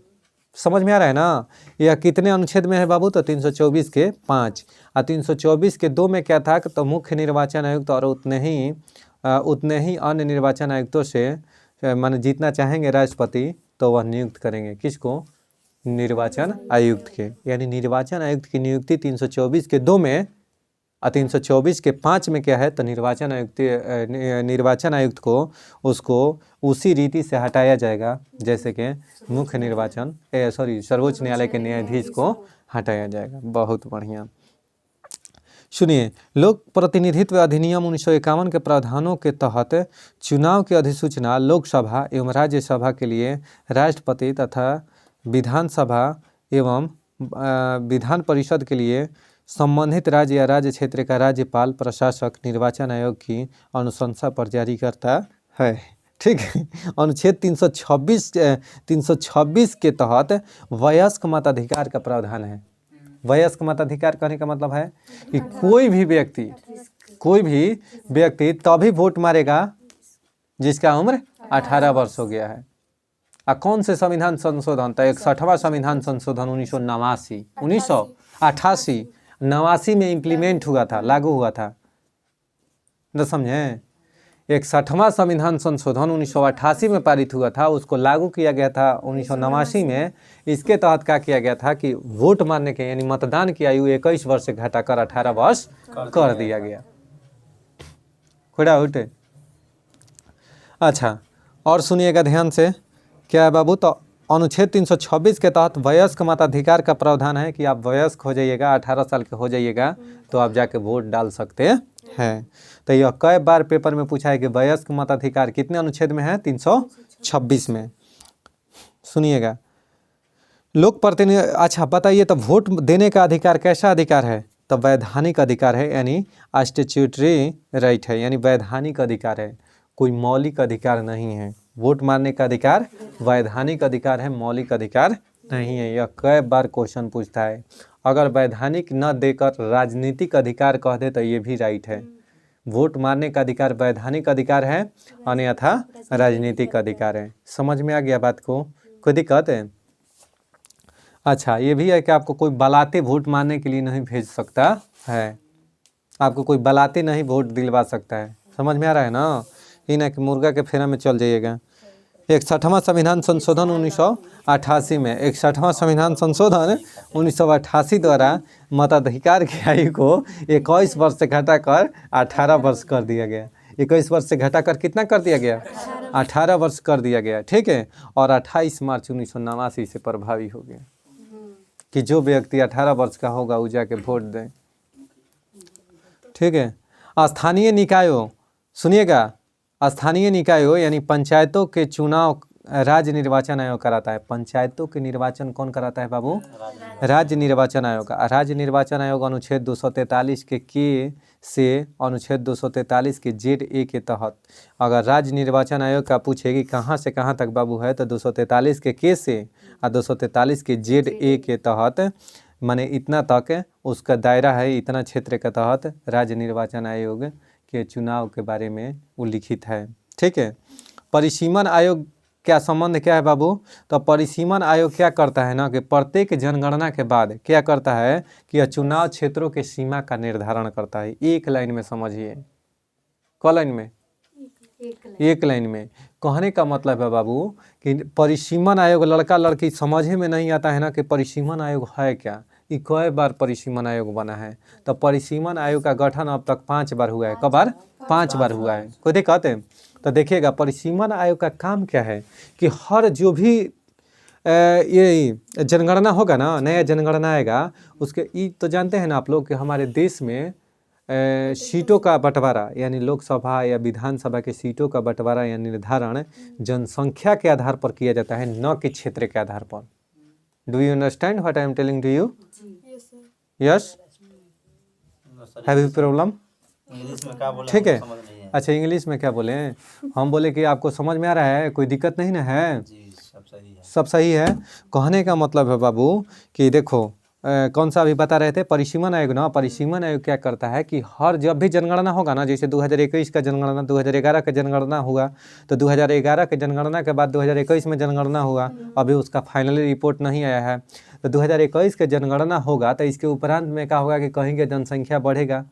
समझ में आ रहा है ना। यह कितने अनुच्छेद में है बाबू, तो 324 के 5 और 324 के 2 में क्या था तो मुख्य निर्वाचन आयुक्त और उतने ही अन्य निर्वाचन आयुक्तों से माने जितना चाहेंगे राष्ट्रपति तो वह नियुक्त करेंगे। किसको, निर्वाचन आयुक्त के, यानी निर्वाचन आयुक्त की नियुक्ति 324 के 2 में और 324 के 5 में क्या है तो निर्वाचन आयुक्त को उसको उसी रीति से हटाया जाएगा जैसे कि मुख्य निर्वाचन सर्वोच्च न्यायालय के न्यायाधीश को हटाया जाएगा। बहुत बढ़िया। सुनिए, लोक प्रतिनिधित्व अधिनियम 1951 के प्रावधानों के तहत चुनाव की अधिसूचना लोकसभा एवं राज्यसभा के लिए राष्ट्रपति तथा विधानसभा एवं विधान परिषद के लिए संबंधित राज्य या राज्य क्षेत्र का राज्यपाल प्रशासक निर्वाचन आयोग की अनुशंसा पर जारी करता है। ठीक है। अनुच्छेद 326 के तहत वयस्क मताधिकार का प्रावधान है। वयस्क मताधिकार कहने का मतलब है कि कोई भी व्यक्ति तभी वोट मारेगा जिसका उम्र 18 वर्ष हो गया है। कौन से संविधान संशोधन, तो 61वां संविधान संशोधन 1989 में इम्प्लीमेंट हुआ था, लागू हुआ था। न समझे, 61वां संविधान संशोधन 1988 में पारित हुआ था, उसको लागू किया गया था 1989 में। इसके तहत क्या किया गया था कि वोट मारने के यानी मतदान की आयु 21 वर्ष से घटाकर 18 वर्ष कर दिया गया। खुड़ा उठे। अच्छा, और सुनिएगा ध्यान से, क्या है बाबू, तो अनुच्छेद 326 के तहत वयस्क मताधिकार का प्रावधान है कि आप वयस्क हो जाइएगा, 18 साल के हो जाइएगा तो आप जाके वोट डाल सकते हैं। तो यह कई बार पेपर में पूछा है कि वयस्क मताधिकार कितने अनुच्छेद में है, 326 में। सुनिएगा, लोक प्रतिनिधि, अच्छा बताइए, तो वोट देने का अधिकार कैसा अधिकार है, तो वैधानिक अधिकार है, यानी स्टैट्यूटरी राइट है, यानी वैधानिक अधिकार है, कोई मौलिक अधिकार नहीं है। वोट मारने का अधिकार वैधानिक अधिकार है, मौलिक अधिकार नहीं है। यह कई बार क्वेश्चन पूछता है। अगर वैधानिक न देकर राजनीतिक अधिकार कह दे तो ये भी राइट है। वोट मारने का अधिकार वैधानिक अधिकार है, अन्यथा राजनीतिक अधिकार है। समझ में आ गया बात को, कोई दिक्कत है? अच्छा, ये भी है कि आपको कोई बलाते वोट मारने के लिए नहीं भेज सकता है, आपको कोई बलाते नहीं वोट दिलवा सकता है। समझ में आ रहा है ना, ये ना कि मुर्गा के फेरा में चल जाइएगा। 61वां संविधान संशोधन 1988 में 61वां संविधान संशोधन 1988 द्वारा मताधिकार की आयु को 21 वर्ष से घटाकर 18 वर्ष कर दिया गया। 21 वर्ष से घटाकर कितना कर दिया गया, 18 वर्ष कर दिया गया। ठीक है, और 28 मार्च 1989 से प्रभावी हो गया कि जो व्यक्ति 18 वर्ष का होगा वो जाके वोट दें। ठीक है। स्थानीय निकायों, सुनिएगा, स्थानीय निकायों यानी पंचायतों के चुनाव राज्य निर्वाचन आयोग कराता है। पंचायतों के निर्वाचन कौन कराता है बाबू, राज्य निर्वाचन आयोग। राज्य निर्वाचन आयोग अनुच्छेद 243 के से अनुच्छेद 243 के ZA के तहत अगर राज्य निर्वाचन आयोग का पूछे कि कहाँ से कहाँ तक बाबू है, तो 243 के से और 243 के ZA के तहत माने इतना तक उसका दायरा है, इतना क्षेत्र के तहत राज्य निर्वाचन आयोग के चुनाव के बारे में उल्लिखित है। ठीक है। परिसीमन आयोग क्या संबंध क्या है बाबू, तो परिसीमन आयोग क्या करता है ना कि प्रत्येक जनगणना के बाद क्या करता है कि यह चुनाव क्षेत्रों के सीमा का निर्धारण करता है। एक लाइन में समझिए, क लाइन में, एक लाइन में। कहने का मतलब है बाबू कि परिसीमन आयोग, लड़का लड़की समझे में नहीं आता है ना कि परिसीमन आयोग है क्या। ये कई बार परिसीमन आयोग बना है, तो परिसीमन आयोग का गठन अब तक 5 बार हुआ है। कब बार, 5 बार हुआ है। कोई दिक्कत है? तो देखिएगा, परिसीमन आयोग का काम क्या है कि हर जो भी ये जनगणना होगा ना, नया जनगणना आएगा, उसके ये तो जानते हैं ना आप लोग कि हमारे देश में सीटों का बंटवारा यानी लोकसभा या विधानसभा के सीटों का बंटवारा या निर्धारण जनसंख्या के आधार पर किया जाता है, न कि क्षेत्र के आधार पर। Do you understand what I am telling to you? Yes. Heavy problem, English में क्या बोले ठीक है। समझ नहीं है अच्छा, इंग्लिश में क्या बोले? हम बोले कि आपको समझ में आ रहा है, कोई दिक्कत नहीं ना है, जी, सब सही है। सब सही है। कहने का मतलब है बाबू कि देखो कौन सा अभी बता रहे थे, परिसीमन आयोग ना। परिसीमन आयोग क्या करता है कि हर जब भी जनगणना होगा ना, जैसे 2021 का जनगणना, 2011 का जनगणना हुआ, तो 2011 के जनगणना के बाद 2021 में जनगणना हुआ, अभी उसका फाइनली रिपोर्ट नहीं आया है। तो 2021 के जनगणना होगा तो इसके उपरांत में क्या होगा कि कहीं की जनसंख्या बढ़ेगा,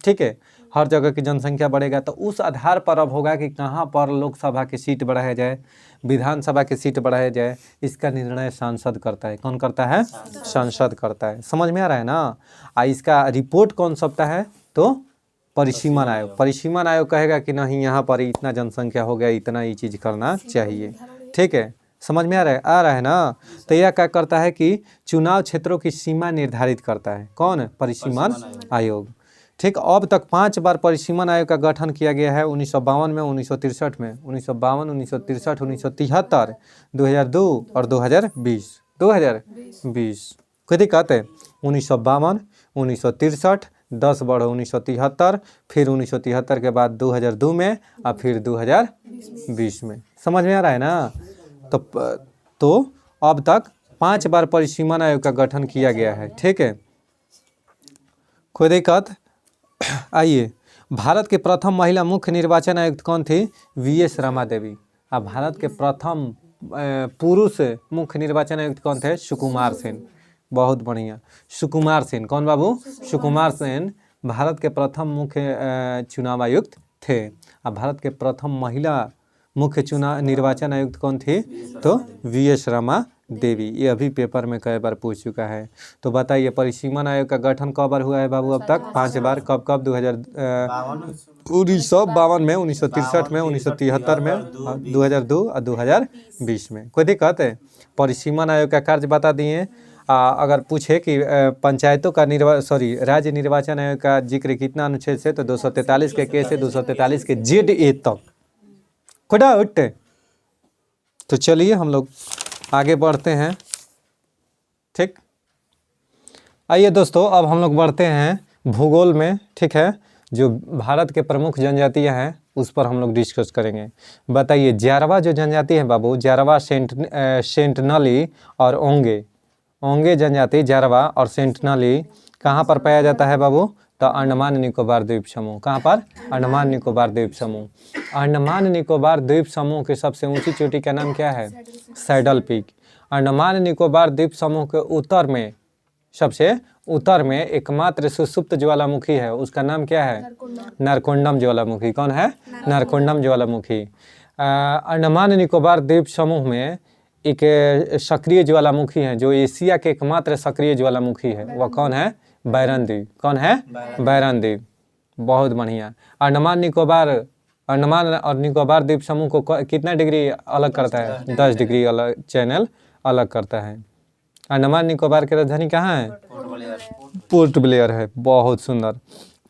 ठीक है, हर जगह की जनसंख्या बढ़ेगा, तो उस आधार पर अब होगा कि कहाँ पर लोकसभा की सीट बढ़ाया जाए, विधानसभा की सीट बढ़ाया जाए। इसका निर्णय सांसद करता है। कौन करता है? सांसद करता है। समझ में आ रहा है ना? इसका रिपोर्ट कौन सौंपता है? तो परिसीमन आयोग। परिसीमन आयोग कहेगा कि नहीं, यहाँ पर इतना जनसंख्या हो गया, इतना ये चीज़ करना चाहिए, ठीक है। समझ में आ रहा है ना? तो यह क्या करता है कि चुनाव क्षेत्रों की सीमा निर्धारित करता है। कौन? परिसीमन आयोग, ठीक। अब तक 5 बार परिसीमन आयोग का गठन किया गया है, 1952 में, 1963 में, 1952, 1963, 1973, 2002 और 2020। 2020 कोई दिक्कत है? 1952, 1963, 10 बढ़ो 1973, फिर 1973 के बाद 2002 में और फिर 2020 में। समझ में आ रहा है ना? तो अब तक 5 बार परिसीमन आयोग का गठन किया गया है, ठीक है। कोई दिक्कत? आइए, भारत के प्रथम महिला मुख्य निर्वाचन आयुक्त कौन थी? वीएस रमा देवी। अब भारत के प्रथम पुरुष मुख्य निर्वाचन आयुक्त कौन थे? सुकुमार सेन। बहुत बढ़िया, सुकुमार सेन। कौन बाबू? सुकुमार सेन भारत के प्रथम मुख्य चुनाव आयुक्त थे। अब भारत के प्रथम महिला मुख्य चुनाव निर्वाचन आयुक्त कौन थी? तो वीएस रमा देवी। ये अभी पेपर में कई बार पूछ चुका है। तो बताइए, परिसीमन आयोग का गठन कब बार हुआ है बाबू? अब तक 5 बार। कब कब? 1952 में, 1963 में, 1973 में, 2002 और 2020 में। कोई दिक्कत है? परिसीमन आयोग का कार्य बता दिए। अगर पूछे कि पंचायतों का राज्य निर्वाचन आयोग का जिक्र कितना अनुच्छेद से, तो 243 के के से 243 के ZA तक। कोई डाउट? तो चलिए हम लोग आगे बढ़ते हैं, ठीक। आइए दोस्तों, अब हम लोग बढ़ते हैं भूगोल में, ठीक है। जो भारत के प्रमुख जनजातियां हैं उस पर हम लोग डिस्कस करेंगे। बताइए, जारवा जो जनजाति है बाबू, जारवा, सेंटनली और ओंगे जनजाति, जारवा और सेंटनली कहाँ पर पाया जाता है बाबू? तो अंडमान निकोबार द्वीप समूह। कहाँ पर? अंडमान निकोबार द्वीप समूह। अंडमान निकोबार द्वीप समूह की सबसे ऊंची चोटी का नाम क्या है? Saddle peak. अंडमान निकोबार द्वीप समूह के उत्तर में, सबसे उत्तर में एकमात्र सुषुप्त ज्वालामुखी है, उसका नाम क्या है? नरकोंडम ज्वालामुखी। कौन है? नरकोंडम ज्वालामुखी। अंडमान निकोबार द्वीप समूह में एक सक्रिय ज्वालामुखी है, जो एशिया के एकमात्र सक्रिय ज्वालामुखी है, वह कौन है? बैरन द्वीप। कौन है? बैरन द्वीप। बहुत बढ़िया। अंडमान और निकोबार द्वीप समूह को कितना डिग्री अलग करता है? 10 डिग्री अलग चैनल अलग करता है। अंडमान निकोबार की राजधानी कहाँ है? पोर्ट ब्लेयर है। बहुत सुंदर।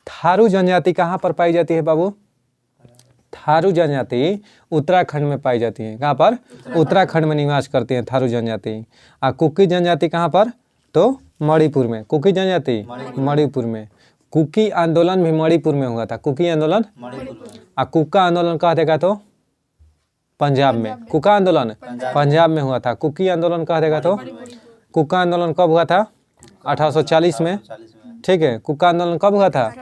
थारू जनजाति कहाँ पर पाई जाती है बाबू? थारू जनजाति उत्तराखंड में पाई जाती है। कहाँ पर? उत्तराखंड में निवास करती है थारू जनजाति। कुकी जनजाति कहाँ पर? तो मणिपुर में। कुकी जनजाति मणिपुर में। कुकी आंदोलन भी मणिपुर में हुआ था। कुकी आंदोलन, कुका आंदोलन कहा देगा तो पंजाब में। कुका आंदोलन पंजाब में हुआ था। कुकी आंदोलन कहा देगा तो कुका आंदोलन कब हुआ था? 1840 में, ठीक है। कुका आंदोलन कब हुआ था?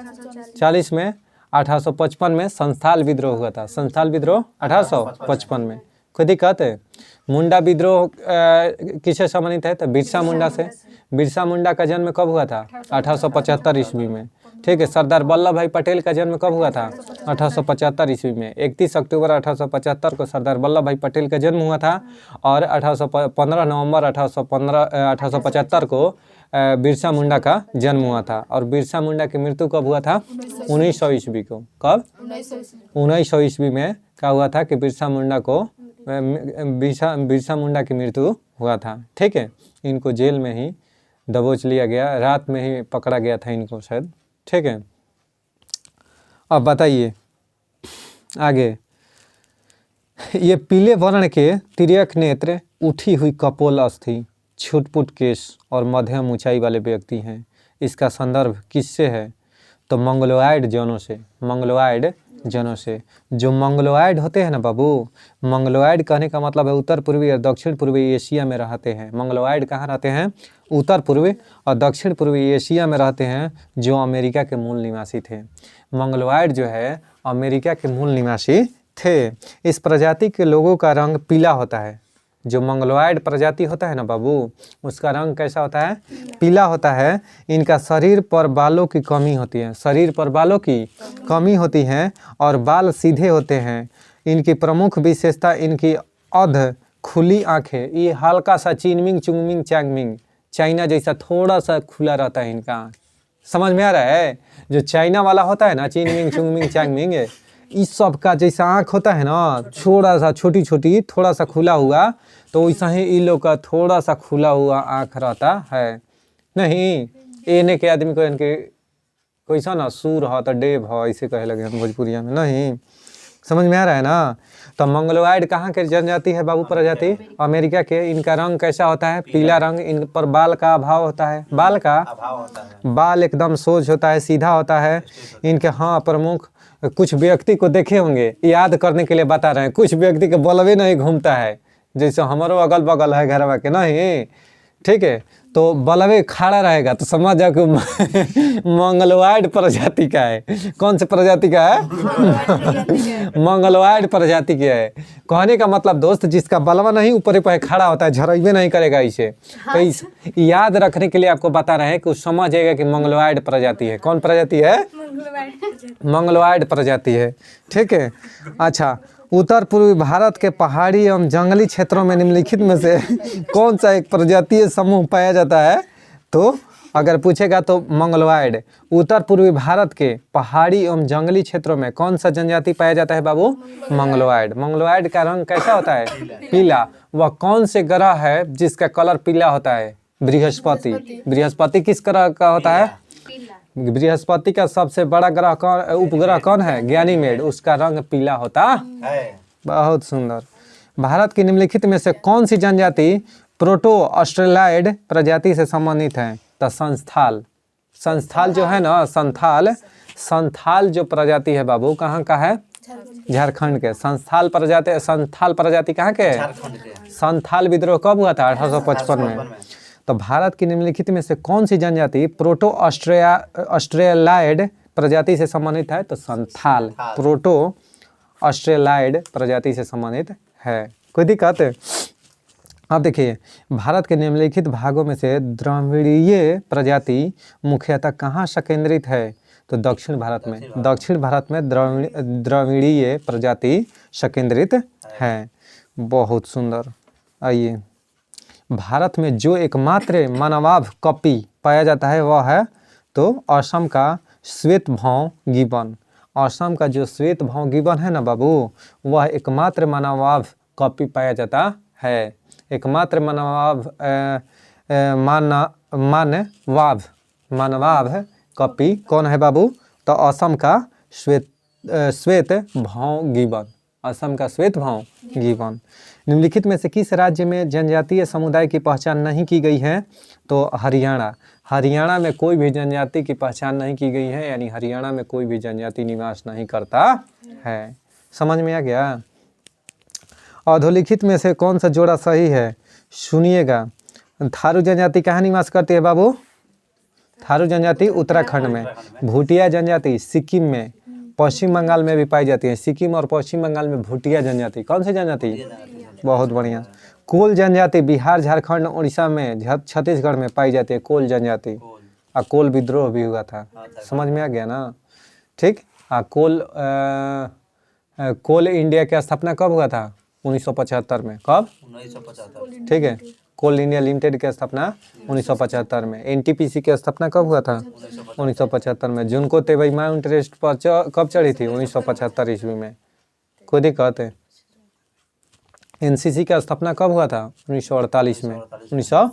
40 में। 1855 में संथाल विद्रोह हुआ था। संथाल विद्रोह 1855 में। कोई दिक्कत है? मुंडा विद्रोह किससे संबंधित है? तो बिरसा मुंडा से। बिरसा मुंडा का जन्म कब हुआ था? 1875 ईस्वी में, ठीक है। सरदार वल्लभ भाई पटेल का जन्म कब हुआ था? 1875 ईस्वी में। 31 अक्टूबर 1875 को सरदार वल्लभ भाई पटेल का जन्म हुआ था। और 15 नवंबर 1875 को बिरसा मुंडा का जन्म हुआ था। और बिरसा मुंडा की मृत्यु कब हुआ था? 1900 ईस्वी को। कब? 1900 ईस्वी में क्या हुआ था कि बिरसा मुंडा की मृत्यु हुआ था, ठीक है। इनको जेल में ही दबोच लिया गया, रात में ही पकड़ा गया था इनको शायद, ठीक है। अब बताइए आगे। ये पीले वर्ण के तिर्यक नेत्र, उठी हुई कपोल अस्थि, छुटपुट केश और मध्यम ऊंचाई वाले व्यक्ति हैं। इसका संदर्भ किससे है? तो मंगलोइड जनों से, मंगलोइड जनों से। जो मंगलोइड होते हैं ना बाबू, मंगलोइड कहने का मतलब है उत्तर पूर्वी और दक्षिण पूर्वी एशिया में रहते हैं। मंगलोइड कहाँ रहते हैं? उत्तर पूर्वी और दक्षिण पूर्वी एशिया में रहते हैं, जो अमेरिका के मूल निवासी थे। मंगलोइड जो है अमेरिका के मूल निवासी थे। इस प्रजाति के लोगों का रंग पीला होता है। जो मंगलोइड प्रजाति होता है ना बाबू, उसका रंग कैसा होता है? पीला होता है। इनका शरीर पर बालों की कमी होती है, शरीर पर बालों की कमी होती है और बाल सीधे होते हैं। इनकी प्रमुख विशेषता इनकी अध खुली आंखें। ये हल्का सा चिनमिंग चुंगमिंग चांगमिंग चाइना जैसा थोड़ा सा खुला रहता है इनका आँख। समझ में आ रहा है? जो चाइना वाला होता है ना, चिनमिंग चुंगमिंग चांगमिंग, इस सब का जैसा आँख होता है ना, थोड़ा सा छोटी छोटी थोड़ा सा खुला हुआ, तो वैसा ही इन लोग का थोड़ा सा खुला हुआ आँख रहता है। नहीं एने के आदमी को इनके कैसा ना सूर हो तो डेव हो ऐसे कहे लगे हम भोजपुरिया में। नहीं समझ में आ रहा है ना? तो मंगलोइड कहाँ के जनजाति है बाबू? प्रजाति अमेरिका के। इनका रंग कैसा होता है? पीला रंग। इन पर बाल का अभाव होता है, बाल का अभाव होता है। बाल एकदम सोज होता है, सीधा होता है इनके। हाँ प्रमुख कुछ व्यक्ति को देखे होंगे, याद करने के लिए बता रहे हैं, कुछ व्यक्ति के बलवे नहीं घूमता है, जैसे हमारो अगल बगल है घरवा के नहीं, ठीक है, तो बलवे खड़ा रहेगा तो समझ जाओ कि मंगलोइड प्रजाति का है। कौन से प्रजाति का है? मंगलोइड प्रजाति का है। कहने का मतलब दोस्त, जिसका बलवा नहीं ऊपर पे खड़ा होता है, झरइबे नहीं करेगा इसे, तो इस याद रखने के लिए आपको बता रहे हैं कि समझ जाएगा कि मंगलोइड प्रजाति है। कौन प्रजाति है? मंगलोइड प्रजाति है, ठीक है। अच्छा, उत्तर पूर्वी भारत के पहाड़ी एवं जंगली क्षेत्रों में निम्नलिखित में से कौन सा एक प्रजातीय समूह पाया जाता है? तो अगर पूछेगा तो मंगलोइड। उत्तर पूर्वी भारत के पहाड़ी एवं जंगली क्षेत्रों में कौन सा जनजाति पाया जाता है बाबू? मंगलोइड। मंगलोइड का रंग कैसा होता है? पीला। वह कौन से ग्रह है जिसका कलर पीला होता है? बृहस्पति। बृहस्पति किस ग्रह का होता है? बृहस्पति का सबसे बड़ा ग्रह कौन, उपग्रह कौन है? गैनीमेड। उसका रंग पीला होता है। बहुत सुंदर। भारत की निम्नलिखित में से कौन सी जनजाति प्रोटो ऑस्ट्रेलाइड प्रजाति से संबंधित है? तो संस्थाल। संस्थाल जो है ना, संथाल जो प्रजाति है बाबू, कहाँ का है? झारखंड के। संस्थाल प्रजाति कहाँ के? संथाल विद्रोह कब हुआ था? 1855 में। तो भारत की निम्नलिखित में से कौन सी जनजाति प्रोटो ऑस्ट्रेलाइड प्रजाति से संबंधित है? तो संथाल। प्रोटो ऑस्ट्रेलाइड प्रजाति से संबंधित है। कोई दिक्कत? अब देखिए, भारत के निम्नलिखित भागों में से द्रविड़ीय प्रजाति मुख्यतः कहाँ संकेंद्रित है? तो दक्षिण भारत में। दक्षिण भारत में द्रविड़ीय प्रजाति संकेंद्रित है। बहुत सुंदर। आइए, भारत में जो एकमात्र मानवाभ कॉपी पाया जाता है वह है तो असम का श्वेत भौं गिबन। असम का जो श्वेत भौं गिबन है ना बाबू, वह एकमात्र मानवाभ कॉपी पाया जाता है। एकमात्र मानवाभ कॉपी कौन है बाबू? तो असम का श्वेत भौं गिबन। असम का श्वेत भौं गिबन। निम्नलिखित में से किस राज्य में जनजातीय समुदाय की पहचान नहीं की गई है? तो हरियाणा। हरियाणा में कोई भी जनजाति की पहचान नहीं की गई है, यानी हरियाणा में कोई भी जनजाति निवास नहीं करता है। समझ में आ गया? अधोलिखित में से कौन सा जोड़ा सही है? सुनिएगा। थारू जनजाति कहाँ निवास करती है बाबू? थारू जनजाति उत्तराखंड में। भूटिया जनजाति सिक्किम में, पश्चिम बंगाल में भी पाई जाती है। सिक्किम और पश्चिम बंगाल में भूटिया जनजाति। कौन सी जनजाति? बहुत बढ़िया। कोल जनजाति बिहार, झारखंड, उड़ीसा में, छत्तीसगढ़ में पाई जाती है। कोल जनजाति। और कोल विद्रोह भी हुआ था। समझ में आ गया ना? ठीक। कोल इंडिया की स्थापना कब हुआ था? 1975 में। कब? 1975। ठीक है। कोल इंडिया लिमिटेड की स्थापना 1975 में। एनटीपीसी की स्थापना कब हुआ था? 1975 में। जिनको तेवई माउंट एवरेस्ट पर कब चढ़ी थी? 1975 ईस्वी में। कोई दिक्कत है? एनसीसी का स्थापना कब हुआ था? 1948 में। 1900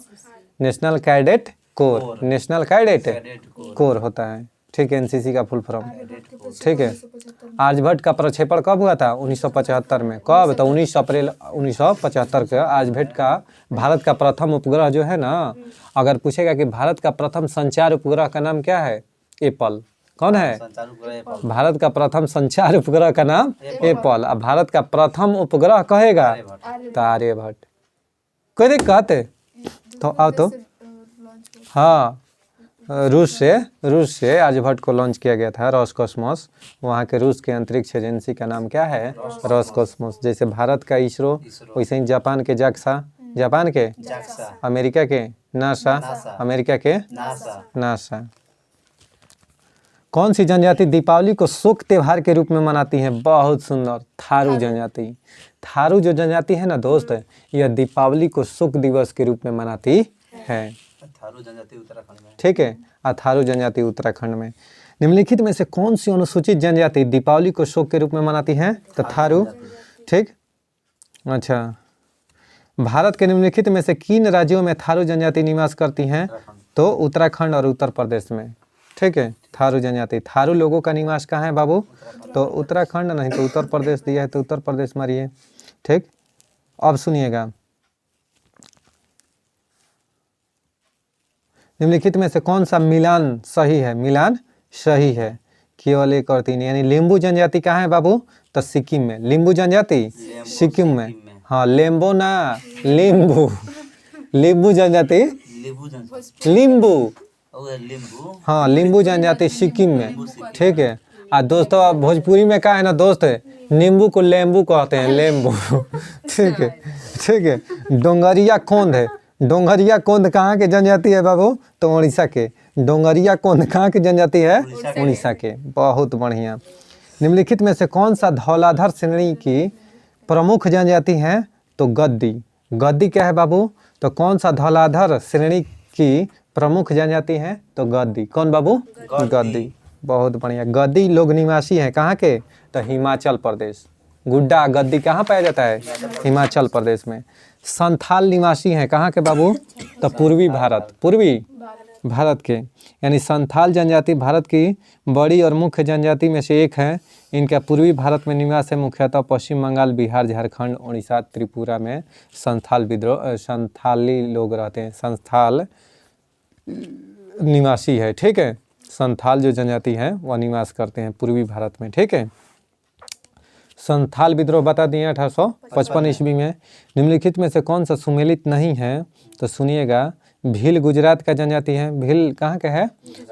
national cadet corps. National cadet corps होता है, ठीक है, एनसीसी का फुल फॉर्म, ठीक है। आर्यभट्ट का प्रक्षेपण कब हुआ था? 1975 में। कब? तो 19 अप्रैल 1975 का आर्यभट्ट का भारत का प्रथम उपग्रह जो है ना, अगर पूछेगा कि भारत का प्रथम संचार उपग्रह का नाम क्या है? एप्पल। कौन है? संचार उपग्रह एप्पल। भारत का प्रथम संचार उपग्रह का नाम एप्पल। अब भारत का प्रथम उपग्रह कहेगा आर्यभट्ट। तो आर्यभट्ट। कोई दिक्कत है तो आओ तो। हाँ, रूस से आर्यभट्ट को लॉन्च किया गया था, रॉसकॉस्मोस। वहाँ के रूस के अंतरिक्ष एजेंसी का नाम क्या है? रॉसकॉस्मोस। जैसे भारत का इसरो, वैसे ही जापान के जाक्सा, जापान के जाक्सा, अमेरिका के नासा, अमेरिका के नासा। नासा। कौन सी जनजाति दीपावली को शोक त्योहार के रूप में मनाती है? बहुत सुंदर, थारू जनजाति। थारू जो जनजाति है ना दोस्त, यह दीपावली को शोक दिवस के रूप में मनाती है। थारू जनजाति उत्तराखंड में। ठीक है, थारू जनजाति उत्तराखंड में। निम्नलिखित में से कौन सी अनुसूचित जनजाति दीपावली को शोक के रूप में मनाती है? तो थारू। ठीक, अच्छा। भारत के निम्नलिखित में से किन राज्यों में थारू जनजाति निवास करती हैं? तो उत्तराखंड और उत्तर प्रदेश में। ठीक है, थारू जनजाति। थारू लोगों का निवास कहाँ है बाबू? तो उत्तराखंड, नहीं तो उत्तर प्रदेश दिया है तो उत्तर प्रदेश मारिए। ठीक, अब सुनिएगा, निम्नलिखित में से कौन सा मिलान सही है? मिलान सही है, केवल 1 और 3। यानी लिम्बू जनजाति कहाँ है बाबू? तो सिक्किम में। लिम्बू जनजाति सिक्किम में। हाँ, लेम्बो ना, लिम्बू। लिम्बू जनजाति, लींबू जनजाति। लिम्बू। लींबू। हाँ, लिम्बू जनजाति सिक्किम में। ठीक है। दोस्तों, अब भोजपुरी में क्या है ना दोस्त, नींबू को लेम्बू कहते हैं, लेम्बू। ठीक है, ठीक है। डोंगरिया कोंद है। डोंगरिया कोंद कहाँ के जनजाति है बाबू? तो उड़ीसा के। डोंगरिया कोंद कहाँ की जनजाति है? उड़ीसा के। बहुत बढ़िया। निम्नलिखित में से कौन सा धौलाधर श्रेणी की प्रमुख जनजाति है? तो गद्दी। गद्दी क्या है बाबू? तो कौन सा धौलाधर श्रेणी की प्रमुख जनजाति है? तो गद्दी। कौन बाबू? गद्दी। बहुत बढ़िया। गद्दी लोग निवासी हैं कहाँ के? तो हिमाचल प्रदेश। गुड्डा गद्दी कहाँ पाया जाता है? हिमाचल प्रदेश में। संथाल निवासी हैं कहाँ के बाबू? तो पूर्वी भारत, पूर्वी भारत के। यानी संथाल जनजाति भारत की बड़ी और मुख्य जनजाति में से एक है। इनका पूर्वी भारत में निवास है, मुख्यतः पश्चिम बंगाल, बिहार, झारखंड, उड़ीसा, त्रिपुरा में संथाल विद्रोह, संथाली लोग रहते हैं। संथाल निवासी है। ठीक है, संथाल जो जनजाति है वह निवास करते हैं पूर्वी भारत में। ठीक है, संथाल विद्रोह बता दिए 1855 ईस्वी में। निम्नलिखित में से कौन सा सुमेलित नहीं है? तो सुनिएगा, भील गुजरात का जनजाति है। भील कहाँ का है?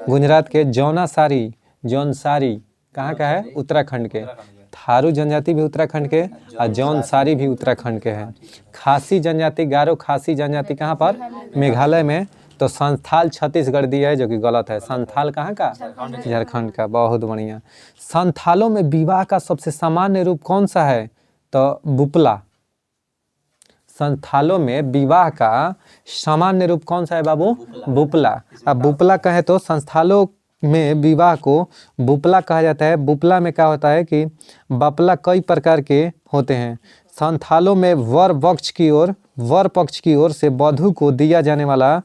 गुजरात के। जौनासारी, जौनसारी कहाँ का है? उत्तराखंड के। थारू जनजाति भी उत्तराखंड के और जौनसारी भी उत्तराखंड के हैं। खासी जनजाति, गारो खासी जनजाति कहाँ पर? मेघालय में। तो संथाल छत्तीसगढ़ दिया है, जो कि गलत है। संथाल कहाँ का? झारखंड का। बहुत बढ़िया। संथालों में विवाह का सबसे सामान्य रूप कौन सा है? तो बुपला। संथालों में विवाह का सामान्य रूप कौन सा है बाबू? बुपला। अब बुपला कहे तो संथालों में विवाह को बुपला कहा जाता है। बुपला में क्या होता है कि बपला कई प्रकार के होते हैं। संथालों में वर पक्ष की ओर से वधु को दिया जाने वाला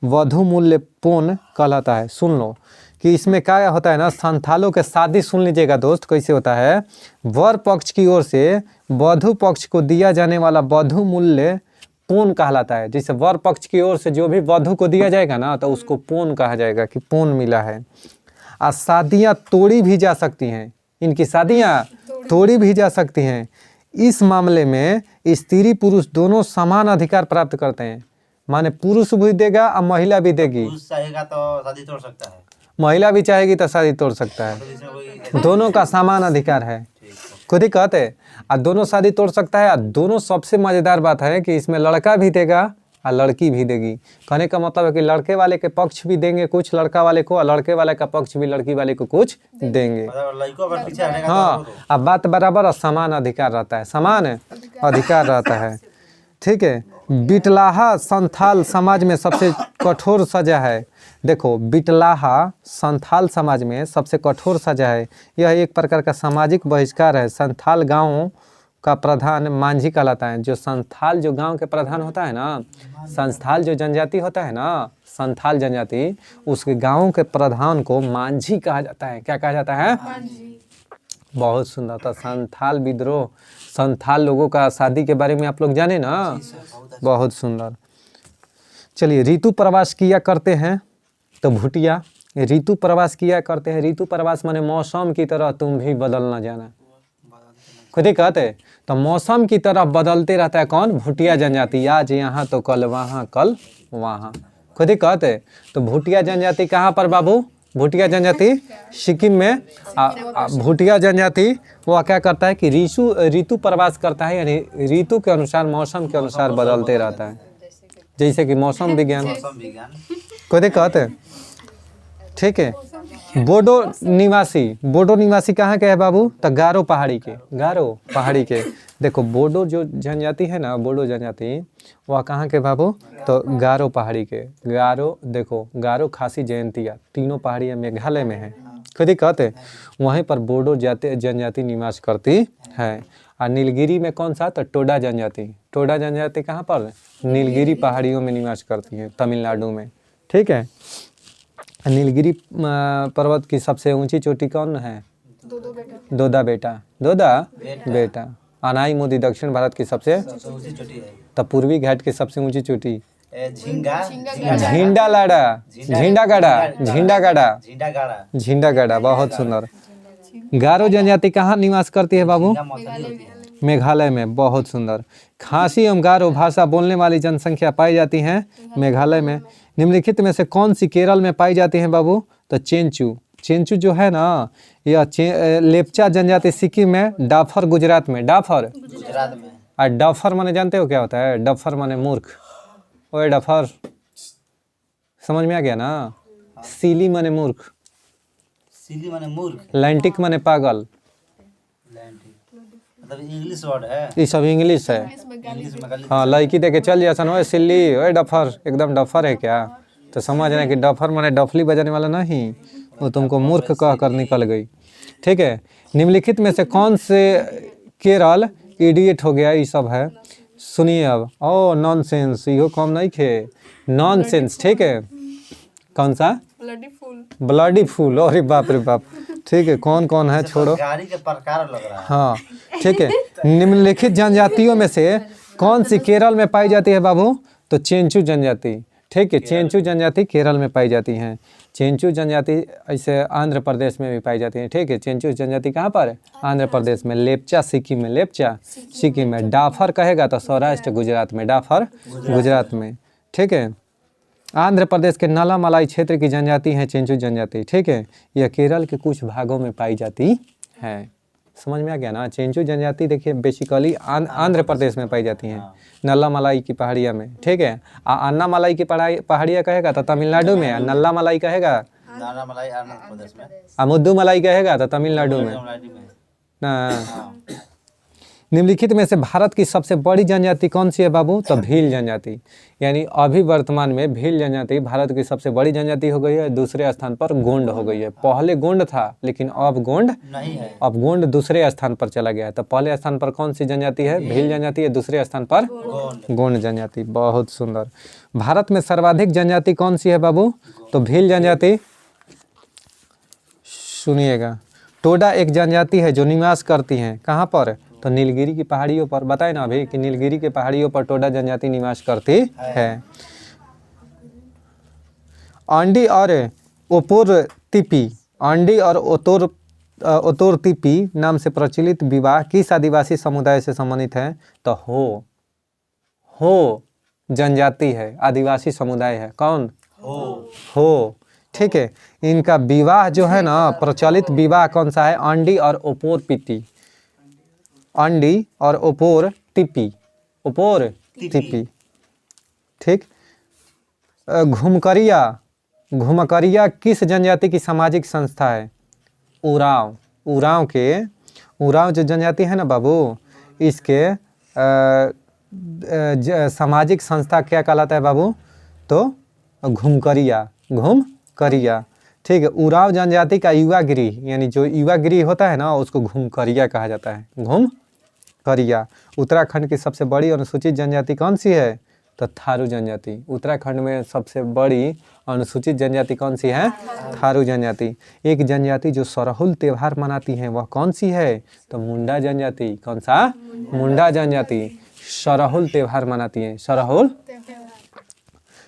वधु मूल्य पूर्ण कहलाता है। सुन लो कि इसमें क्या होता है ना, संथालों के शादी सुन लीजिएगा दोस्त, कैसे होता है। वर पक्ष की ओर से वधु पक्ष को दिया जाने वाला वधु मूल्य पूर्ण कहलाता है। जैसे वर पक्ष की ओर से जो भी वधु को दिया जाएगा ना, तो उसको पूर्ण कहा जाएगा कि पूर्ण मिला है। और शादियाँ तोड़ी भी जा सकती हैं। इनकी शादियाँ तोड़ी भी जा सकती हैं। इस मामले में स्त्री पुरुष दोनों समान अधिकार प्राप्त करते हैं। माने पुरुष भी देगा और महिला भी देगी। पुरुष चाहेगा तो शादी तोड़ सकता है, महिला भी चाहेगी तो शादी तोड़ सकता है। तो इसमें कोई दोनों का समान अधिकार है। खुद ही कहते हैं, और दोनों शादी तोड़ सकता है। और दोनों, सबसे मज़ेदार बात है कि इसमें लड़का भी देगा और लड़की भी देगी। कहने का मतलब है कि लड़के वाले के पक्ष भी देंगे कुछ लड़का वाले को, और लड़के वाले का पक्ष भी लड़की वाले को कुछ देंगे। मतलब लड़कों पर पीछे हटेगा हाँ, तो अब बात बराबर और समान अधिकार रहता है, समान अधिकार रहता है। ठीक है। बिटलाहा संथाल समाज में सबसे कठोर सजा है। देखो, बिटलाहा संथाल समाज में सबसे कठोर सजा है। यह एक प्रकार का सामाजिक बहिष्कार है। संथाल गांव का प्रधान मांझी कहलाता है। जो संथाल जो गांव के प्रधान होता है ना, संथाल जो जनजाति होता है ना, संथाल जनजाति, उसके गांव के प्रधान को मांझी कहा जाता है। क्या कहा जाता है? बहुत सुंदर था। संथाल विद्रोह, संथाल लोगों का शादी के बारे में आप लोग जाने ना, बहुत सुंदर। चलिए, ऋतु प्रवास किया करते हैं तो भुटिया, ऋतु प्रवास किया करते हैं। ऋतु प्रवास माने मौसम की तरह तुम भी बदलना जाना। खुद ही कहते तो मौसम की तरह बदलते रहता है कौन? भूटिया जनजाति। आज यहाँ तो कल वहाँ, कल वहाँ। खुद ही कहते तो भूटिया जनजाति कहाँ पर बाबू? भूटिया जनजाति सिक्किम में। भूटिया जनजाति वो क्या करता है कि ऋतु प्रवास करता है, यानी ऋतु के अनुसार, मौसम के अनुसार बदलते रहता है। जैसे कि मौसम विज्ञान। खुद ही कहते ठीक है। बोडो निवासी कहाँ के है बाबू? तो गारो पहाड़ी के। देखो बोडो जो जनजाति है ना, बोडो जनजाति वह कहाँ के बाबू? तो गारो पहाड़ी के। गारो खासी जयंतिया तीनों पहाड़ियाँ मेघालय में है। खुद ही कहते वहीं पर बोडो जनजाति निवास करती है। और नीलगिरी में कौन सा? तो टोडा जनजाति कहाँ पर? नीलगिरी पहाड़ियों में निवास करती है, तमिलनाडु में। ठीक है। नीलगिरी पर्वत की सबसे ऊंची चोटी कौन है? दोदा बेटा। अनाई मोदी दक्षिण भारत की सबसे ऊंची चोटी है। तो पूर्वी घाट की सबसे ऊंची चोटी झींडागढ़ा। बहुत सुंदर। गारो जनजाति कहाँ निवास करती है बाबू? मेघालय में। बहुत सुंदर। खासी एवं गारो भाषा बोलने वाली जनसंख्या पाई जाती है मेघालय में। निम्नलिखित में से कौन सी केरल में पाई जाती है बाबू? तो चेंचू जो है ना, यह लेप्चा जनजाति सिक्किम में, डाफर गुजरात में। और डफर माने जानते हो क्या होता है? डफर माने मूर्ख। ओए डफर, समझ में आ गया ना? सीली माने मूर्ख, लैंटिक माने पागल। मतलब इंग्लिश वर्ड है, ये सब इंग्लिश है। हाँ, लड़की देखे चल जा सन, ओए सिल्ली, ओए डफर, एकदम डफर है क्या? तो समझ रहे हैं कि डफर माने डफली बजाने वाला नहीं, वो तुमको मूर्ख कह कर निकल गई। ठीक है। निम्नलिखित में से कौन से केरल इडियट हो गया? ये सब है, सुनिए अब। ओ नॉनसेंस, यो कम नहीं खे, नॉनसेंस। ठीक है। कौन सा? Bloody fool. अरे बाप रे बाप। ठीक है। कौन कौन है छोड़ो, गाड़ी के प्रकार लग रहा है। हाँ ठीक है। निम्नलिखित जनजातियों में से कौन सी केरल में पाई जाती है बाबू? तो चेंचू जनजाति। ठीक है। चेंचू जनजाति केरल में पाई जाती हैं। चेंचू जनजाति ऐसे आंध्र प्रदेश में भी पाई जाती है। ठीक है। चेंचू जनजाति कहाँ पर? आंध्र प्रदेश में। लेप्चा सिक्किम में। डाफर कहेगा तो सौराष्ट्र गुजरात में, डाफर गुजरात में। ठीक है। आंध्र प्रदेश के नला मलाई क्षेत्र की जनजाति है चेंचू जनजाति। ठीक है। यह केरल के कुछ भागों में पाई जाती है। समझ में आ गया ना? चेंचू जनजाति देखिए बेसिकली आंध्र प्रदेश में पाई जाती हैं, नल्ला मलाई की पहाड़िया में। ठीक है। अन्ना मलाई की पहाड़िया कहेगा तो तमिलनाडु में, नल्ला मलाई कहेगा, मुद्दू मलाई कहेगा तो तमिलनाडु में ना। निम्नलिखित में से भारत की सबसे बड़ी जनजाति कौन सी है बाबू? तो भील जनजाति। यानी अभी वर्तमान में भील जनजाति भारत की सबसे बड़ी जनजाति हो गई है। दूसरे स्थान पर गोंड हो गई है। पहले गोंड था लेकिन अब गोंड नहीं है। अब गोंड दूसरे स्थान पर चला गया है। तो पहले स्थान पर कौन सी जनजाति है? भील जनजाति है। दूसरे स्थान पर गोंड जनजाति। बहुत सुंदर। भारत में सर्वाधिक जनजाति कौन सी है बाबू? तो भील जनजाति। सुनिएगा, टोडा एक जनजाति है जो निवास करती है कहाँ पर? तो नीलगिरी की पहाड़ियों पर। बताए ना अभी कि नीलगिरी के पहाड़ियों पर टोडा जनजाति निवास करती है। आंडी और ओपोर तिपी नाम से प्रचलित विवाह किस आदिवासी समुदाय से संबंधित है? तो हो जनजाति है, आदिवासी समुदाय है। कौन? हो। ठीक है। इनका विवाह जो है ना, प्रचलित विवाह कौन सा है? आंडी और ओपोर तिपी। अंडी और ओपोर तिपी। ठीक। घुमकरिया किस जनजाति की सामाजिक संस्था है? उरांव जो जनजाति है ना बाबू, इसके सामाजिक संस्था क्या कहलाता है बाबू? तो घुमकरिया। ठीक है। उरांव जनजाति का युवा गृह, यानी जो युवा गृह होता है ना, उसको घुमकरिया कहा जाता है। घुमकरिया। उत्तराखंड की सबसे बड़ी अनुसूचित जनजाति कौन सी है? तो थारू जनजाति। उत्तराखंड में सबसे बड़ी अनुसूचित जनजाति कौन सी है? थारू जनजाति। एक जनजाति जो सरहुल त्योहार मनाती है वह कौन सी है? तो मुंडा जनजाति। कौन सा? मुंडा जनजाति सरहुल त्योहार मनाती है।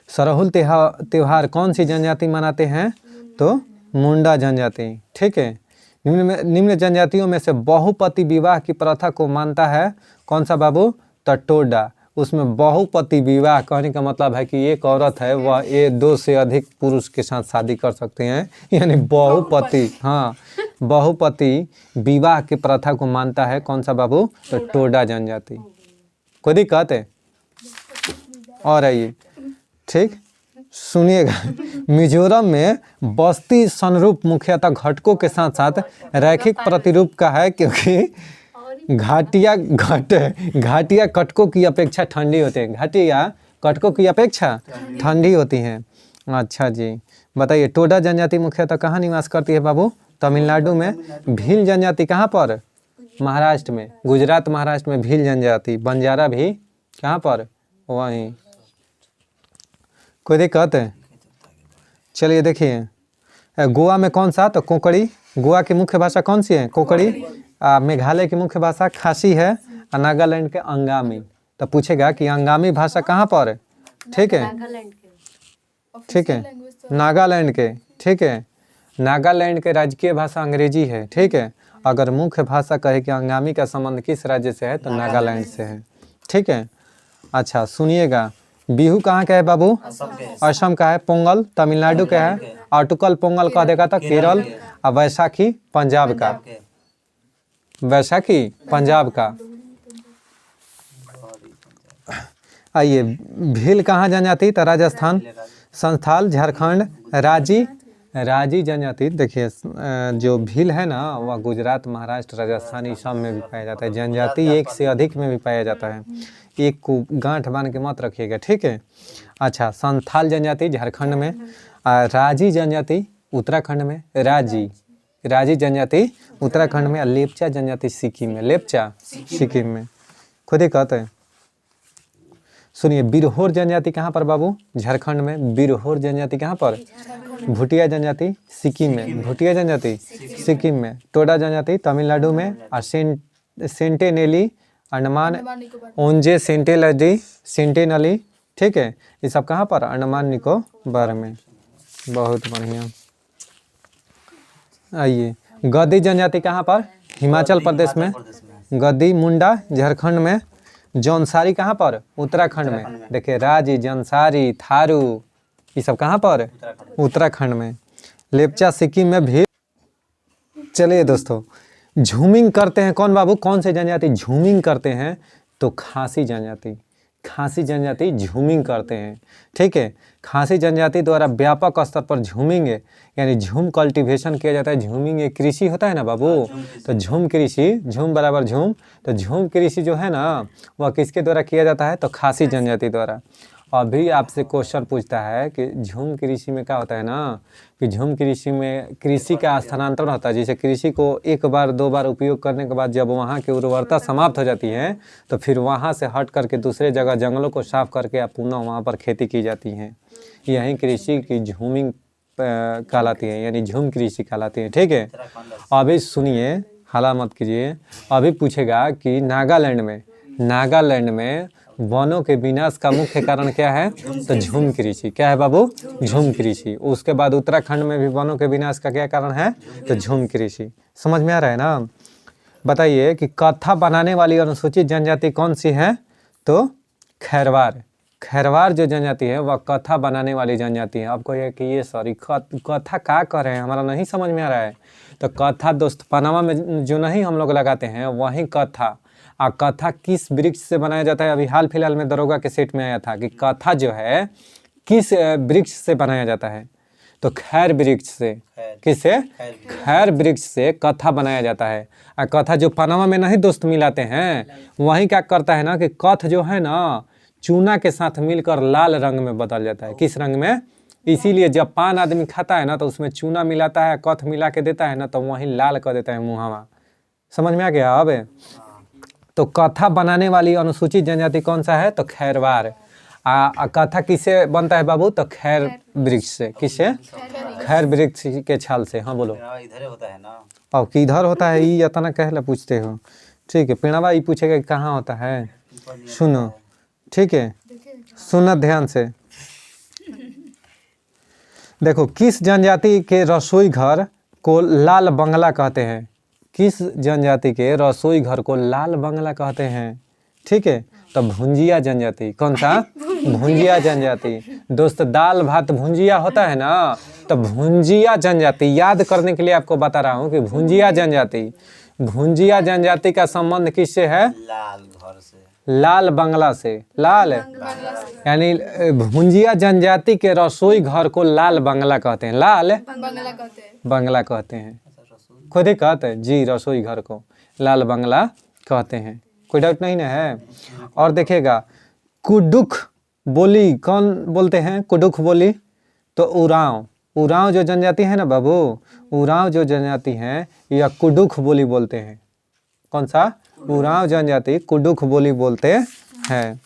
सरहुल त्योहार कौन सी जनजाति मनाते हैं? तो मुंडा जनजाति। ठीक है, निम्न जनजातियों में से बहुपति विवाह की प्रथा को मानता है कौन सा बाबू? तो टोडा। उसमें बहुपति विवाह कहने का मतलब है कि एक औरत है वह ये 2 से अधिक पुरुष के साथ शादी कर सकते हैं, यानी बहुपति। हाँ, बहुपति विवाह की प्रथा को मानता है कौन सा बाबू? तो टोडा जनजाति। कोई दिक्कत है? और आइए, ठीक, सुनिएगा। मिजोरम में बस्ती संरूप मुख्यतः घटकों के साथ साथ रैखिक प्रतिरूप का है, क्योंकि घाटिया कटकों की अपेक्षा ठंडी होती है। घाटिया कटकों की अपेक्षा ठंडी होती हैं। अच्छा जी, बताइए टोडा जनजाति मुख्यतः कहाँ निवास करती है बाबू? तमिलनाडु में। भील जनजाति कहाँ पर? महाराष्ट्र में। गुजरात महाराष्ट्र में भील जनजाति। बंजारा भी कहाँ पर? वहीं। कोई दिक्कत है? चलिए देखिए, गोवा में कौन सा? तो कोंकणी। गोवा की मुख्य भाषा कौन सी है? कोंकणी। मेघालय की मुख्य भाषा खासी है। नागालैंड के अंगामी। तो पूछेगा कि अंगामी भाषा कहाँ पर है? ठीक है, ठीक है, नागालैंड के। ठीक है, नागालैंड के राजकीय भाषा अंग्रेजी है। ठीक है, अगर मुख्य भाषा कहे कि अंगामी का संबंध किस राज्य से है? तो नागालैंड से है। ठीक है, अच्छा सुनिएगा, बिहू कहाँ का है बाबू? असम का है। पोंगल तमिलनाडु का है। अटुकल पोंगल कह देगा तो केरल। और वैशाखी पंजाब का। वैशाखी पंजाब का। आइए, भील कहाँ जनजाति? तो राजस्थान। संथाल झारखंड। राजी जनजाति, देखिए जो भील है ना वह गुजरात महाराष्ट्र राजस्थान इस सब में भी पाया जाता है। जनजाति 1 से अधिक में भी पाया जाता है, एक को गांठ बांध के मत रखिएगा। ठीक है, अच्छा संथाल जनजाति झारखंड में। राजी जनजाति उत्तराखंड में। राजी जनजाति उत्तराखंड में। लेप्चा जनजाति सिक्किम में। लेप्चा सिक्किम में। खुद ही कहते हैं। सुनिए, बिरहोर जनजाति कहाँ पर बाबू? झारखंड में। बिरहोर जनजाति कहाँ पर? भूटिया जनजाति सिक्किम में। भूटिया जनजाति सिक्किम में। टोडा जनजाति तमिलनाडु में। और सेंटेनेली अंडमान। ओंजे सेंटेनली। ठीक है, ये सब कहाँ पर? अंडमान निकोबार में। बहुत बढ़िया। आइए, गद्दी जनजाति कहाँ पर? हिमाचल प्रदेश में। गद्दी मुंडा झारखंड में। जौनसारी कहाँ पर? उत्तराखंड में। देखिए राजी, जौनसारी, थारू ये सब कहाँ पर? उत्तराखंड में। लेप्चा सिक्किम में भी। चलिए दोस्तों, झूमिंग करते हैं कौन बाबू? कौन से जनजाति झूमिंग करते हैं? तो खासी जनजाति। खासी जनजाति झूमिंग करते हैं। ठीक है, खासी जनजाति द्वारा व्यापक स्तर पर झूमिंग यानी झूम कल्टीवेशन किया जाता है। झूमिंग एक कृषि होता है ना बाबू, तो झूम कृषि, झूम बराबर झूम, तो झूम कृषि जो है ना वह किसके द्वारा किया जाता है? तो खासी जनजाति द्वारा। अभी आपसे क्वेश्चन पूछता है कि झूम कृषि में क्या होता है ना, कि झूम कृषि में कृषि का स्थानांतरण होता है। जैसे कृषि को 1 बार 2 बार उपयोग करने के बाद जब वहाँ की उर्वरता समाप्त हो जाती है तो फिर वहाँ से हट करके दूसरे जगह जंगलों को साफ करके पुनः वहाँ पर खेती की जाती है। यही कृषि की झूमिंग कहलाती है, यानी झूम कृषि कहलाती है। ठीक है, अभी सुनिए, हाला मत कीजिए। अभी पूछेगा कि नागालैंड में वनों के विनाश का मुख्य कारण क्या है? तो झूम कृषि। क्या है बाबू? झूम कृषि। उसके बाद उत्तराखंड में भी वनों के विनाश का क्या कारण है? तो झूम कृषि। समझ में आ रहा है ना? बताइए कि कत्था बनाने वाली अनुसूचित जनजाति कौन सी है? तो खैरवार। खैरवार जो जनजाति है वह कत्था बनाने वाली जनजाति है। आपको ये कि ये सॉरी कत्था क्या कर रहे हैं, हमारा नहीं समझ में आ रहा है। तो कत्था दोस्त पनामा में जो नहीं हम लोग लगाते हैं वही कत्था। और कत्था किस वृक्ष से बनाया जाता है? अभी हाल फिलहाल में दरोगा के सेट में आया था कि कत्था जो है किस वृक्ष से बनाया जाता है? तो खैर वृक्ष से। किससे? खैर वृक्ष से कत्था बनाया जाता है। और कत्था जो पनामा में नहीं दोस्त मिलाते हैं वही क्या करता है ना कि कत्थ जो है ना चूना के साथ मिलकर लाल रंग में बदल जाता है। किस रंग में? इसीलिए जब पान आदमी खाता है ना तो उसमें चूना मिलाता है, कत्थ मिला के देता है ना तो वही लाल कर देता है मुहावा। समझ में आ गया? अब तो कत्था बनाने वाली अनुसूचित जनजाति कौन सा है? तो खैरवार। कत्था किससे बनता है बाबू? तो खैर वृक्ष से। किससे? खैर वृक्ष के छाल से। हाँ बोलो। इधर होता है ना। और किधर होता है ये इतना कहला पूछते हो? ठीक है, पेड़वा ये पूछेगा कहाँ होता है। सुनो, ठीक है, सुनो ध्यान से। देखो, किस जनजाति के रसोई घर को लाल बंगला कहते हैं? किस जनजाति के रसोई घर को लाल बंगला कहते हैं? ठीक है, तो भुंजिया जनजाति। कौन सा? भुंजिया जनजाति। दोस्त, दाल भात भुंजिया होता है ना, तो भुंजिया जनजाति याद करने के लिए आपको बता रहा हूँ कि भुंजिया जनजाति का संबंध किससे है? लाल घर से, लाल बंगला से। लाल यानी भुंजिया जनजाति के रसोई घर को लाल बंगला कहते हैं। लाल बंगला कहते हैं। खुद ही कहते हैं जी, रसोई घर को लाल बंगला कहते हैं। कोई डाउट नहीं ना है? और देखिएगा, कुडुख बोली कौन बोलते हैं? कुडुख बोली तो उरांव जो जनजाति है ना बाबू, उरांव जो जनजाति है या कुडुख बोली बोलते हैं। कौन सा? उरांव जनजाति कुडुख बोली बोलते हैं।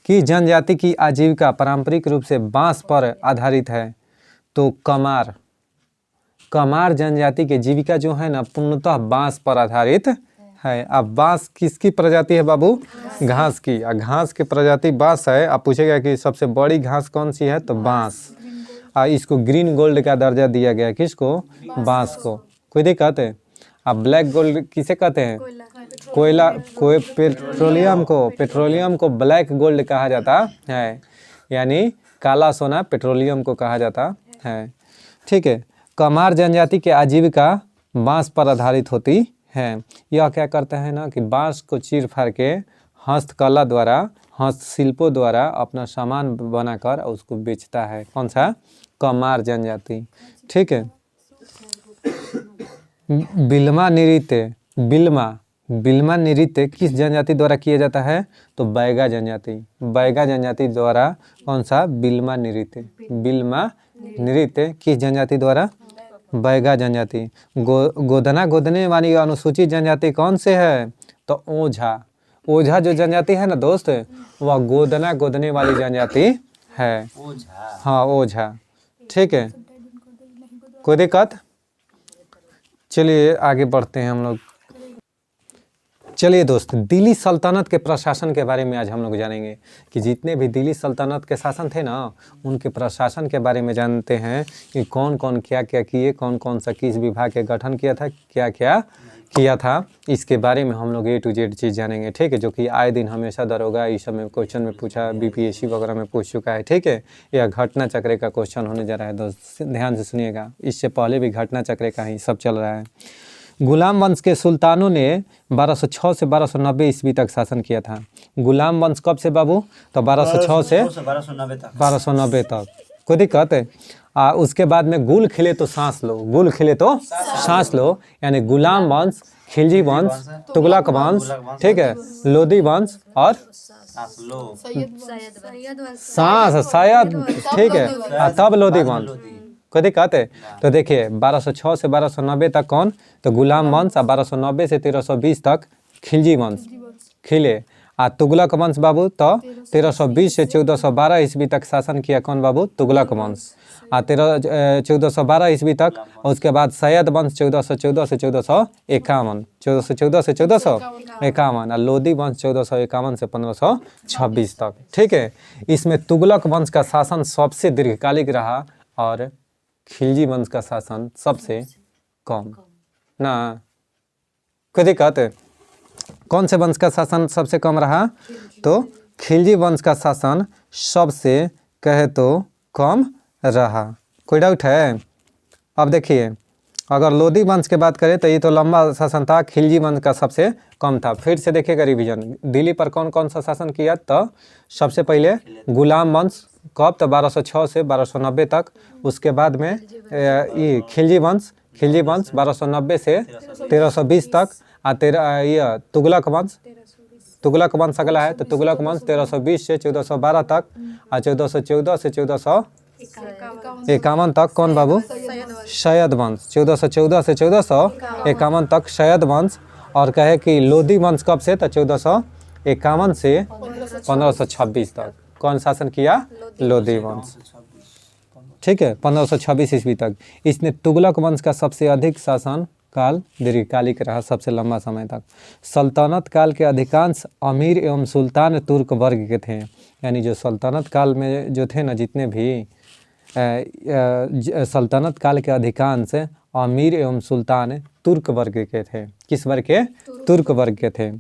कि जनजाति की आजीविका पारंपरिक रूप से बांस पर आधारित है, तो कमार जनजाति की जीविका जो है ना पूर्णतः बांस पर आधारित है। अब बांस किसकी प्रजाति है बाबू? घास की। घास की प्रजाति बांस है। आप पूछेगा कि सबसे बड़ी घास कौन सी है, तो बांस। इसको ग्रीन गोल्ड का दर्जा दिया गया। किसको? बांस को। कोई दिक्कत है? अब ब्लैक गोल्ड किसे कहते हैं? कोयला पेट्रोलियम को ब्लैक गोल्ड कहा जाता है, यानी काला सोना पेट्रोलियम को कहा जाता है। ठीक है, कमार जनजाति की आजीविका बांस पर आधारित होती है। यह क्या करते हैं ना कि बांस को चीर फाड़ के हस्तकला द्वारा, हस्तशिल्पों द्वारा अपना सामान बनाकर उसको बेचता है। कौन सा? कमार जनजाति। ठीक है, बिल्मा नृत्य किस जनजाति द्वारा किया जाता है? तो बैगा जनजाति द्वारा। कौन सा? बिल्मा नृत्य किस जनजाति द्वारा? बैगा जनजाति। गोदने वाली अनुसूचित जनजाति कौन से है? तो ओझा जो जनजाति है ना दोस्त, वह गोदने वाली जनजाति है। हाँ, ओझा। ठीक है, कोई दिक्कत? चलिए आगे बढ़ते हैं हम लोग। चलिए दोस्त, दिल्ली सल्तनत के प्रशासन के बारे में आज हम लोग जानेंगे कि जितने भी दिल्ली सल्तनत के शासन थे ना, उनके प्रशासन के बारे में जानते हैं कि कौन कौन क्या क्या किए, कौन कौन सा किस विभाग के गठन किया था, क्या क्या किया था। इसके बारे में हम लोग A to Z चीज़ जानेंगे। ठीक है, जो कि आए दिन हमेशा दरोगा इस समय क्वेश्चन में पूछा, BPSC वगैरह में पूछ चुका है। ठीक है, यह घटना चक्र का क्वेश्चन होने जा रहा है दोस्त, ध्यान से सुनिएगा। इससे पहले भी घटना चक्र का ही सब चल रहा है। गुलाम वंश के सुल्तानों ने 1206 से 1290 ईस्वी तक शासन किया था। गुलाम वंश कब से बाबू? तो 1206 से 1290 तक। कोई दिक्कत है? उसके बाद में गुल खिले तो सांस लो, यानी गुलाम वंश, खिलजी वंश, तुगलक वंश, ठीक है, लोदी वंश और शायद, ठीक है, तब लोदी वंश। कोई दिक्कत है? तो देखिए 1206 से 1290 तक कौन? तो गुलाम वंश। 1290 से 1320 तक खिलजी वंश खिले। तुगलक वंश बाबू तो 1320 से 1412 ईस्वी तक शासन किया। कौन बाबू? तुगलक वंश। 1412 ईस्वी तक। उसके बाद सैयद वंश 1414 से 1451, 1414 से 1451। और लोदी वंश 1451 से 1526 तक। ठीक है, इसमें तुगलक वंश का शासन सबसे दीर्घकालिक रहा और खिलजी वंश का शासन सबसे कम ना। कोई दिक्कत है? कौन से वंश का शासन सबसे कम रहा? तो खिलजी वंश का शासन सबसे कहे तो कम रहा। कोई डाउट है? अब देखिए, अगर लोदी वंश की बात करें तो ये तो लंबा शासन था, खिलजी वंश का सबसे कम था। फिर से देखिएगा रिवीजन, दिल्ली पर कौन कौन सा शासन किया? तो सबसे पहले गुलाम वंश, कब? तो 1206 से 1290 तक। उसके बाद में ये खिलजी वंश 1290 से 1320 तक। ये तुगलक वंश अगला है, तो तुगलक वंश 1320 से 1412 तक। और 1414 से 1451 तक कौन बाबू? सैयद वंश। 1414 से 1451 तक सैयद वंश। और कहे कि लोदी वंश कब से? तो 1451 से 1526 तक कौन शासन किया? लोदी वंश। ठीक है, 1526 ईस्वी तक। इसने तुगलक वंश का सबसे अधिक शासन काल दीर्घकालिक रहा, सबसे लंबा समय तक। सल्तनत काल के अधिकांश अमीर एवं सुल्तान तुर्क वर्ग के थे, यानी जो सल्तनत काल में जो थे ना जितने भी सल्तनत काल के अधिकांश अमीर एवं सुल्तान तुर्क वर्ग के थे। किस वर्ग के? तुर्क वर्ग के थे।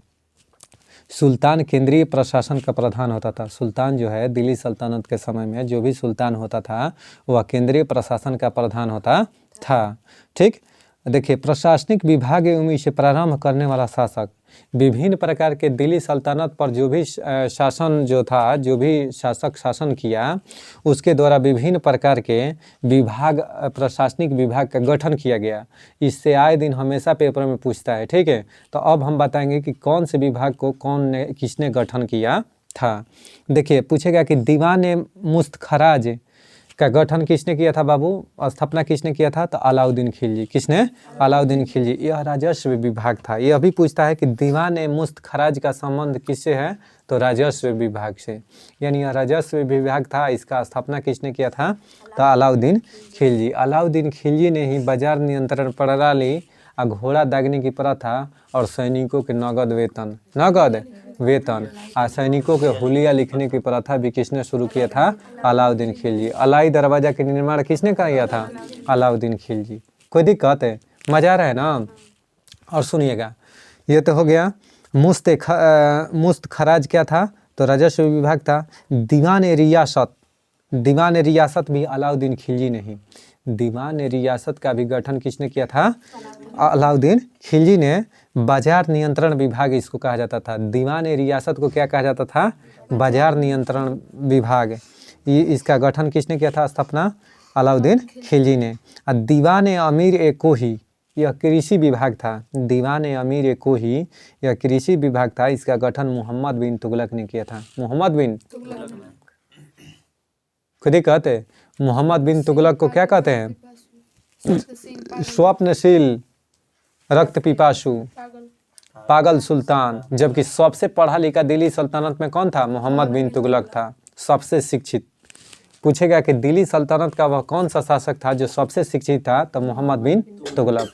सुल्तान केंद्रीय प्रशासन का प्रधान होता था। सुल्तान जो है दिल्ली सल्तनत के समय में जो भी सुल्तान होता था वह केंद्रीय प्रशासन का प्रधान होता था। ठीक, देखिए प्रशासनिक विभाग एवं इसे प्रारंभ करने वाला शासक विभिन्न प्रकार के दिल्ली सल्तनत पर जो भी शासन जो था, जो भी शासक शासन किया उसके द्वारा विभिन्न प्रकार के विभाग, प्रशासनिक विभाग का गठन किया गया। इससे आए दिन हमेशा पेपर में पूछता है। ठीक है, तो अब हम बताएंगे कि कौन से विभाग को किसने गठन किया था। देखिए पूछेगा कि दीवान मुस्तखराज का गठन किसने किया था बाबू, स्थापना किसने किया था? तो अलाउद्दीन खिलजी। किसने? अलाउद्दीन खिलजी। यह राजस्व विभाग था। यह भी पूछता है कि दीवान मुस्तखराज का संबंध किससे है? तो राजस्व विभाग से, यानी यह राजस्व विभाग था। इसका स्थापना किसने किया था? तो अलाउद्दीन खिलजी। अलाउद्दीन खिलजी ने ही बाजार नियंत्रण प्रणाली, घोड़ा दागने की प्रथा और सैनिकों के नगद वेतन और सैनिकों के हुलिया लिखने की प्रथा भी किसने शुरू किया था? अलाउद्दीन खिलजी। अलाई दरवाजा के निर्माण किसने किया था? अलाउद्दीन खिलजी। कोई दिक्कत है? मजा आ रहा है ना? और सुनिएगा, ये तो हो गया। मुस्तखराज क्या था? तो राजस्व विभाग था। दीवान रियासत भी अलाउद्दीन खिलजी ने ही। दीवान रियासत का भी गठन किसने किया था? अलाउद्दीन खिलजी ने। बाजार नियंत्रण विभाग इसको कहा जाता था। दीवान रियासत को क्या कहा जाता था? बाजार नियंत्रण विभाग। ये इसका गठन किसने किया था? स्थापना अलाउद्दीन खिलजी ने। और दीवान अमीर ए कोही, यह कृषि विभाग था। दीवान अमीर ए कोही यह कृषि विभाग था। इसका गठन मोहम्मद बिन तुगलक ने किया था। मोहम्मद बिन खुद ही कहते, मोहम्मद बिन तुगलक को क्या कहते हैं? स्वप्नशील, रक्त पिपासु, पागल सुल्तान। जबकि सबसे पढ़ा लिखा दिल्ली सल्तनत में कौन था? मोहम्मद बिन तुगलक था, सबसे शिक्षित। पूछेगा कि दिल्ली सल्तनत का वह कौन सा शासक था जो सबसे शिक्षित था? तो मोहम्मद बिन तुगलक।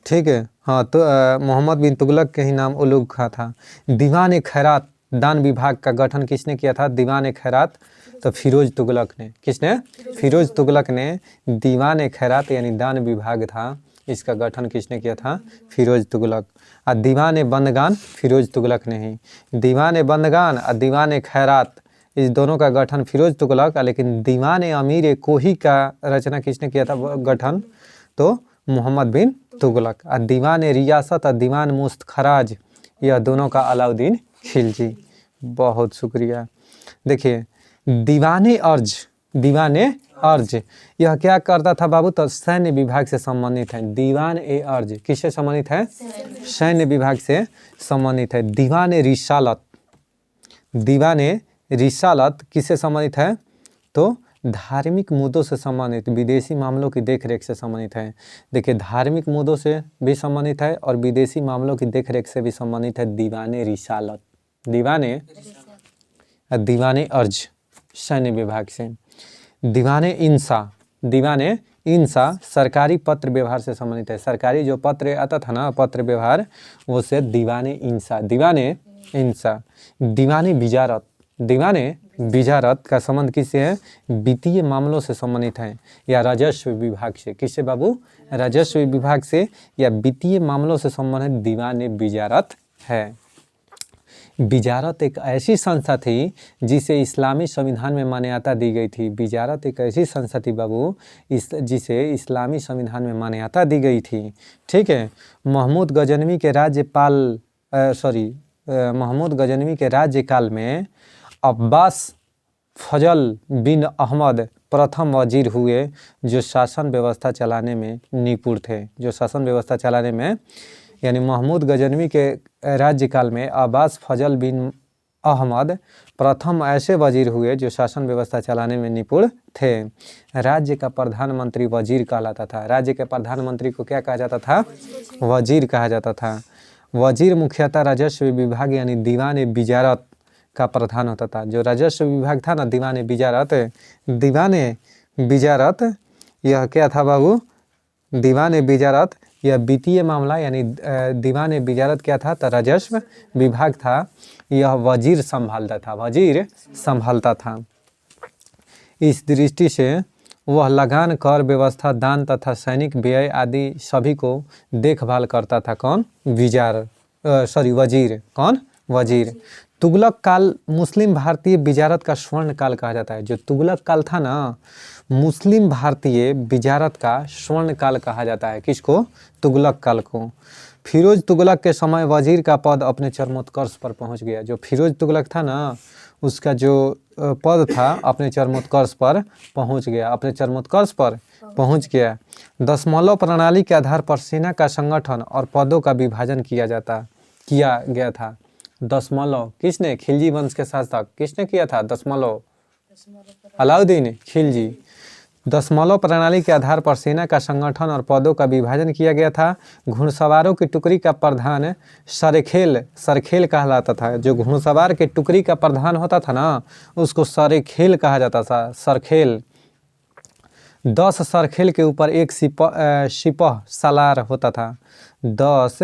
ठीक है, हाँ, तो मोहम्मद बिन तुगलक के ही नाम उलूग खां था। दीवान खैरात दान विभाग का गठन किसने किया था? दीवान खैरात तो फिरोज तुगलक ने। किसने? फिरोज तुगलक ने। दीवान खैरात यानी दान विभाग था, इसका गठन किसने किया था? फिरोज तुगलक। और दीवान बंदगान फिरोज तुगलक ने ही। दीवान बंदगान और दीवान खैरात इस दोनों का गठन फिरोज तुगलक। लेकिन दीवान अमीर कोही का रचना किसने किया था गठन? तो मोहम्मद बिन तुगलक। और दीवान रियासत और दीवान मुस्तखराज यह दोनों का अलाउद्दीन खिलजी। बहुत शुक्रिया। देखिए दीवाने अर्ज यह क्या करता था बाबू? तो सैन्य विभाग से संबंधित है। दीवान ए अर्ज किससे संबंधित है? सैन्य विभाग से संबंधित है। दीवान रिसालत किससे संबंधित है? तो धार्मिक मुद्दों से संबंधित, विदेशी मामलों की देखरेख से संबंधित है। देखिए धार्मिक मुद्दों से भी संबंधित है और विदेशी मामलों की देखरेख से भी संबंधित है दीवाने रिसालत। दीवाने अर्ज सैन्य विभाग से। दीवाने इंसा सरकारी पत्र व्यवहार से संबंधित है। सरकारी जो पत्र आता था ना, पत्र व्यवहार, वो से दीवाने इंसा। दीवाने बिजारत का संबंध किससे है? वित्तीय मामलों से संबंधित है या राजस्व विभाग से। किससे बाबू? राजस्व विभाग से या वित्तीय मामलों से संबंधित दीवाने बिजारत है। बिजारत एक ऐसी संस्था थी जिसे इस्लामी संविधान में मान्यता दी गई थी। बिजारत एक ऐसी संस्था थी बाबू जिसे इस्लामी संविधान में मान्यता दी गई थी। ठीक है, महमूद गजनवी के राज्यकाल में अब्बास फजल बिन अहमद प्रथम वजीर हुए जो शासन व्यवस्था चलाने में निपुण थे। यानी महमूद गजनवी के राज्यकाल में अब्बास फजल बिन अहमद प्रथम ऐसे वजीर हुए जो शासन व्यवस्था चलाने में निपुण थे। राज्य का प्रधानमंत्री वजीर कहलाता था। राज्य के प्रधानमंत्री को क्या कहा जाता था? वजीर कहा जाता था। वजीर मुख्यतः राजस्व विभाग यानी दीवान बिजारत का प्रधान होता था। जो राजस्व विभाग था ना, दीवान बिजारत यह क्या था बाबू? दीवान बिजारत यह वित्तीय मामला यानी दीवान बिजारत क्या था? तो राजस्व विभाग था। यह वजीर संभालता था। इस दृष्टि से वह लगान, कर व्यवस्था, दान तथा सैनिक व्यय आदि सभी को देखभाल करता था। कौन? वजीर। कौन? वजीर। तुगलक काल मुस्लिम भारतीय विजारत का स्वर्ण काल कहा जाता है। जो तुगलक काल था ना, मुस्लिम भारतीय विजारत का स्वर्ण काल कहा जाता है। किसको? तुगलक काल को। फिरोज तुगलक के समय वजीर का पद अपने चरमोत्कर्ष पर पहुंच गया। जो फिरोज तुगलक था ना, उसका जो पद था अपने चरमोत्कर्ष पर पहुंच गया, अपने चरमोत्कर्ष पर पहुंच गया। दशमलव प्रणाली के आधार पर सेना का संगठन और पदों का विभाजन किया गया था। दशमलव किसने? खिलजी वंश के शासक किसने किया था? दशमलव, अलाउद्दीन खिलजी। दशमलव प्रणाली के आधार पर सेना का संगठन और पदों का विभाजन किया गया था। घुड़सवारों की टुकड़ी का प्रधान सरखेल कहलाता था। जो घुड़सवार के टुकड़ी का प्रधान होता था ना, उसको सरखेल कहा जाता था। सरखेल। 10 सरखेल के ऊपर एक सिपह सालार होता था। 10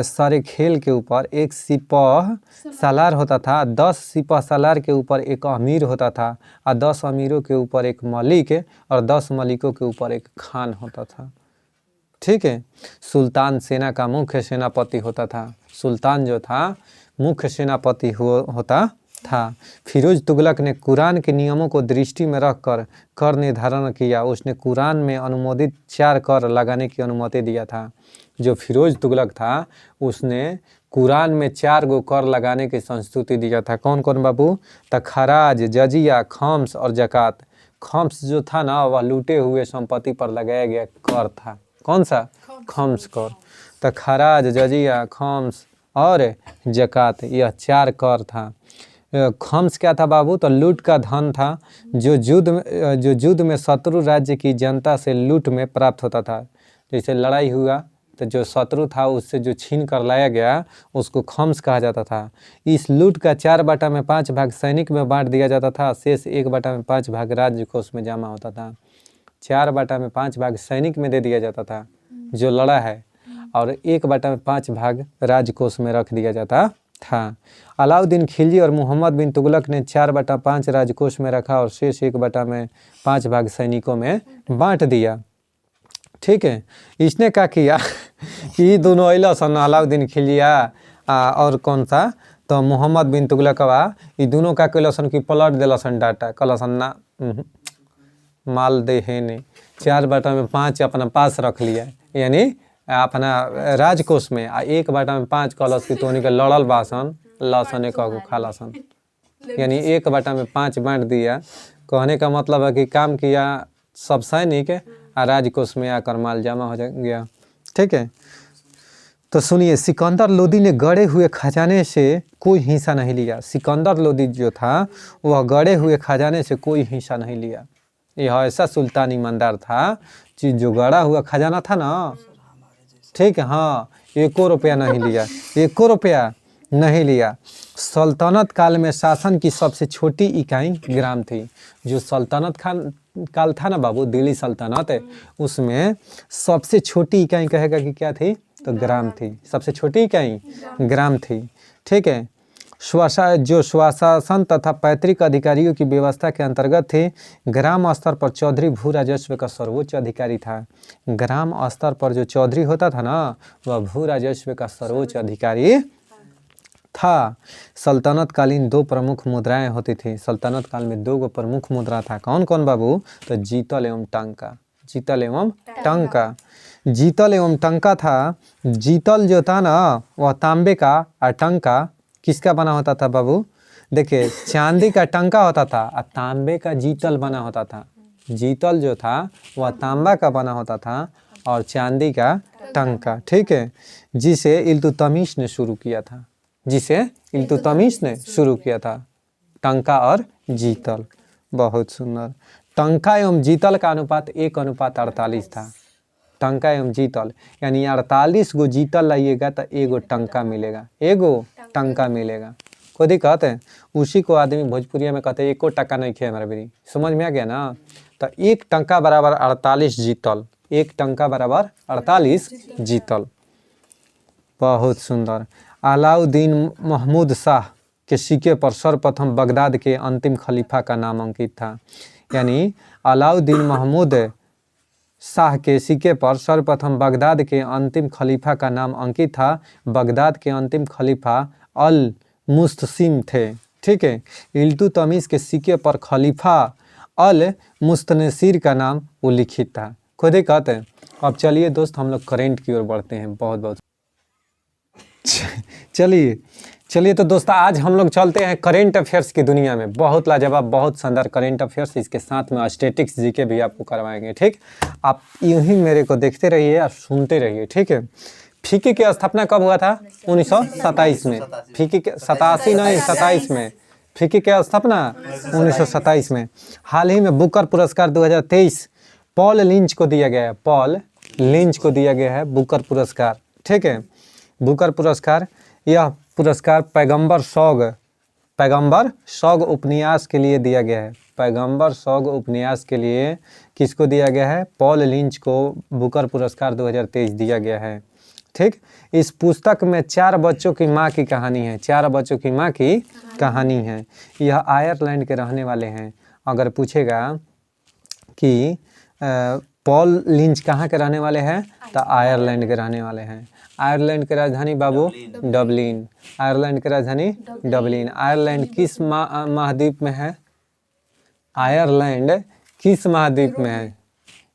सरखेल के ऊपर एक सिपह सालार होता था। 10 सिपह सालार के ऊपर एक अमीर होता था और 10 अमीरों के ऊपर एक मलिक और 10 मलिकों के ऊपर एक खान होता था। ठीक है। सुल्तान सेना का मुख्य सेनापति होता था। सुल्तान जो था मुख्य सेनापति होता था। फिरोज तुगलक ने कुरान के नियमों को दृष्टि में रखकर कर निर्धारण किया। उसने कुरान में अनुमोदित 4 कर लगाने की अनुमति दिया था। जो फिरोज तुगलक था उसने कुरान में 4 गो कर लगाने की संस्तुति दिया था। कौन कौन बाबू? खराज, जजिया, खम्स और जकात। खम्स जो था ना, वह लूटे हुए संपत्ति पर लगाया गया कर था। कौन सा? खम्स कर। तो खराज, जजिया, खम्स और जकात, यह 4 कर था। खम्स क्या था बाबू? तो लूट का धन था जो युद्ध में शत्रु राज्य की जनता से लूट में प्राप्त होता था। जैसे लड़ाई हुआ तो जो शत्रु था उससे जो छीन कर लाया गया उसको खम्स कहा जाता था। इस लूट का 4/5 भाग सैनिक में बांट दिया जाता था। शेष 1/5 भाग राज्य कोष में जमा होता था। 4/5 भाग सैनिक में दे दिया जाता था जो लड़ा है, और 1/5 भाग राजकोष में रख दिया जाता था। अलाउद्दीन खिलजी और मोहम्मद बिन तुगलक ने 4/5 राजकोष में रखा और शेष 1/5 भाग सैनिकों में बांट दिया। ठीक है। इसने क्या किया कि दोनों अला सन, अलाउद्दीन खिलजिया और कौन सा? तो मोहम्मद बिन तुगलकवा, ये दोनों का कैलसन की पलट दिलसन डाटा। कलसन ना माल दे है नहीं, 4/5 अपना पास रख लिया, यानी अपना राजकोष में, आ 1/5 कलश की तोनी के लड़ल बासन लसन एक खालासन, यानी 1/5 बांट दिया। कहने का मतलब है कि काम किया सब सैनिक और राजकोष में आकर माल जमा हो गया। ठीक है। तो सुनिए, सिकंदर लोदी ने गड़े हुए खजाने से कोई हिस्सा नहीं लिया। सिकंदर लोदी जो था वह गड़े हुए खजाने से कोई हिस्सा नहीं लिया। यह ऐसा सुल्तान ईमानदार था जो गड़ा हुआ खजाना था ना, ठीक है, हाँ, 1 रुपया नहीं लिया, 1 रुपया नहीं लिया। सल्तनत काल में शासन की सबसे छोटी इकाई ग्राम थी। जो सल्तनत काल था ना बाबू, दिल्ली सल्तनत, उसमें सबसे छोटी इकाई कहेगा कि क्या थी? तो ग्राम थी। सबसे छोटी इकाई ग्राम थी। ठीक है। जो स्वशासन तथा पैतृक अधिकारियों की व्यवस्था के अंतर्गत थे। ग्राम स्तर पर चौधरी भू राजस्व का सर्वोच्च अधिकारी था। ग्राम स्तर पर जो चौधरी होता था ना, वह भू राजस्व का सर्वोच्च अधिकारी था। सल्तनत कालीन 2 प्रमुख मुद्राएं होती थी। सल्तनत काल में 2 प्रमुख मुद्रा था। कौन कौन बाबू? तो जीतल एवं टंका। जीतल एवं टंका। जीतल एवं टंका था। जीतल जो था ना वह तांबे का, और टंका किसका बना होता था बाबू? देखिए, चांदी का टंका होता था और तांबे का जीतल बना होता था। जीतल जो था वह तांबा का बना होता था और चांदी का टंका। ठीक है। जिसे इल्तुतमिश ने शुरू किया था। टंका और जीतल। बहुत सुंदर। टंका एवं जीतल का अनुपात 1:48 था। टंका एवं जीतल, यानी 48 गो जीतल लाइएगा तो 1 टंका मिलेगा, 1 टंका मिलेगा। कोई दिक्कत है? उसी को आदमी भोजपुरिया में कहते हैं 1 टका नहीं खे हमारे बेरी। समझ में आ गया ना? तो 1 टंका बराबर 48 जीतल। 1 टंका बराबर 48 जीतल। बहुत सुंदर। अलाउद्दीन महमूद शाह के सिक्के पर सर्वप्रथम बगदाद के अंतिम खलीफा का नाम अंकित था। यानी अलाउद्दीन महमूद शाह के सिक्के पर सर्वप्रथम बगदाद के अंतिम खलीफा का नाम अंकित था। बगदाद के अंतिम खलीफा अल मुस्तसिम थे। ठीक है, इल्तुतमिश के सिक्के पर खलीफा अल मुस्तनसीर का नाम उल्लिखित था। खुद ही कहते हैं। अब चलिए दोस्त हम लोग करेंट की ओर बढ़ते हैं। बहुत बहुत चलिए तो दोस्तों आज हम लोग चलते हैं करेंट अफेयर्स की दुनिया में। बहुत लाजवाब, बहुत शानदार करेंट अफेयर्स, इसके साथ में स्टैटिक्स जीके भी आपको करवाएंगे। ठीक, आप यूं ही मेरे को देखते रहिए और सुनते रहिए। ठीक है, फीकी की स्थापना कब हुआ था? 1927 में। फीकी के 87 नहीं 27 में फीकी की स्थापना 1927 में। हाल ही में बुकर पुरस्कार 2023 पॉल लिंच को दिया गया है। पॉल लिंच को दिया गया है बुकर पुरस्कार। ठीक है, बुकर पुरस्कार, यह पुरस्कार पैगंबर शौग उपन्यास के लिए दिया गया है। पैगंबर शौग उपन्यास के लिए किसको दिया गया है? पॉल लिंच को बुकर पुरस्कार 2023 दिया गया है। ठीक, इस पुस्तक में 4 बच्चों की माँ की कहानी है। 4 बच्चों की माँ की कहानी है। यह आयरलैंड के रहने वाले हैं। अगर पूछेगा कि पॉल लिंच कहाँ के रहने वाले हैं, तो आयरलैंड के रहने वाले हैं। आयरलैंड की राजधानी बाबू डबलिन। आयरलैंड की राजधानी डबलिन। आयरलैंड किस महाद्वीप में है? आयरलैंड किस महाद्वीप में है?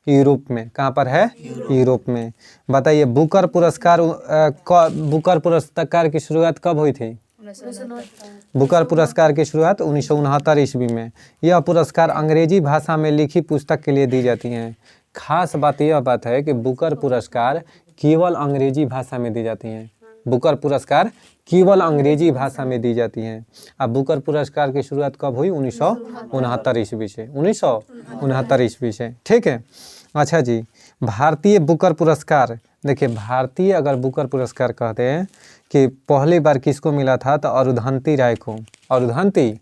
यूरोप में। कहाँ पर है? यूरोप में। बताइए बुकर पुरस्कार की शुरुआत कब हुई थी? बुकर पुरस्कार की शुरुआत 1969 ईस्वी में। यह पुरस्कार अंग्रेजी भाषा में लिखी पुस्तक के लिए दी जाती हैं। खास बात यह बात है कि बुकर पुरस्कार केवल अंग्रेजी भाषा में दी जाती हैं। बुकर पुरस्कार केवल अंग्रेजी भाषा में दी जाती हैं। अब बुकर पुरस्कार की शुरुआत कब हुई? 1969 ईस्वी से। 1969 ईस्वी से। ठीक है, अच्छा जी, भारतीय बुकर पुरस्कार। देखिए, भारतीय अगर बुकर पुरस्कार कहते हैं कि पहली बार किसको मिला था, तो अरुंधति राय को। अरुंधति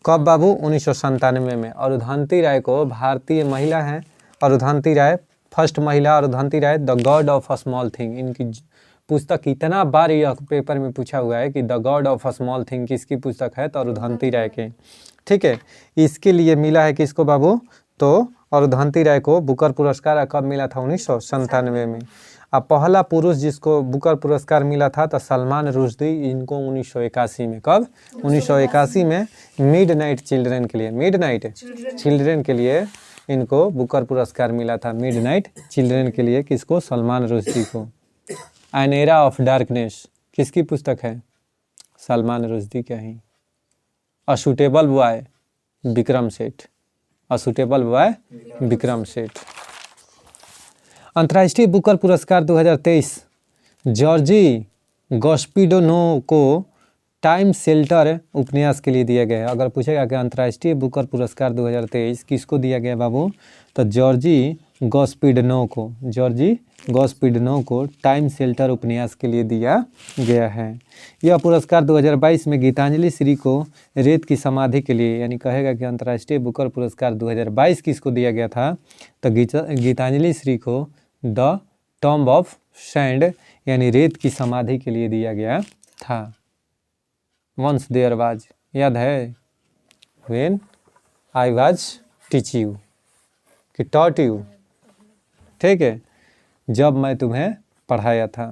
कब बाबू? 1997 में। अरुंधति राय को, भारतीय महिला हैं अरुंधति राय, फर्स्ट महिला Arundhati Roy, the God of a small thing. इनकी पुस्तक इतना बार यह पेपर में पूछा हुआ है कि the God of a small thing किसकी पुस्तक है, तो अरुंधति राय के। ठीक है, इसके लिए मिला है किसको बाबू? तो अरुंधति राय को बुकर पुरस्कार कब मिला था? 1997 में। अब पहला पुरुष जिसको बुकर पुरस्कार मिला था तो सलमान रुश्दी। इनको 1981 में। कब? 1981 में मिडनाइट चिल्ड्रन के लिए। मिडनाइट चिल्ड्रन के लिए इनको बुकर पुरस्कार मिला था। मिडनाइट चिल्ड्रन के लिए किसको? सलमान रुश्दी को। एन एरा ऑफ डार्कनेस किसकी पुस्तक है? सलमान रुश्दी का ही। A suitable boy Vikram Seth. A suitable boy Vikram Seth. अंतर्राष्ट्रीय बुकर पुरस्कार 2023 जॉर्जी गॉस्पिडोनो को टाइम शेल्टर उपन्यास के लिए दिया गया है। अगर पूछेगा कि अंतर्राष्ट्रीय बुकर पुरस्कार 2023 किसको दिया गया बाबू, तो जॉर्जी गॉस्पिडोनो को। जॉर्जी गॉस्पिडोनो को टाइम शेल्टर उपन्यास के लिए दिया गया है। यह पुरस्कार 2022 में गीतांजलि श्री को रेत की समाधि के लिए, यानी कहेगा कि अंतर्राष्ट्रीय बुकर पुरस्कार 2022 किसको दिया गया था, तो गीतांजलि श्री को द टॉम्ब ऑफ सैंड यानी रेत की समाधि के लिए दिया गया था। वंस देयर वाज, याद है? When I was teach you कि टॉट यू। ठीक है, जब मैं तुम्हें पढ़ाया था।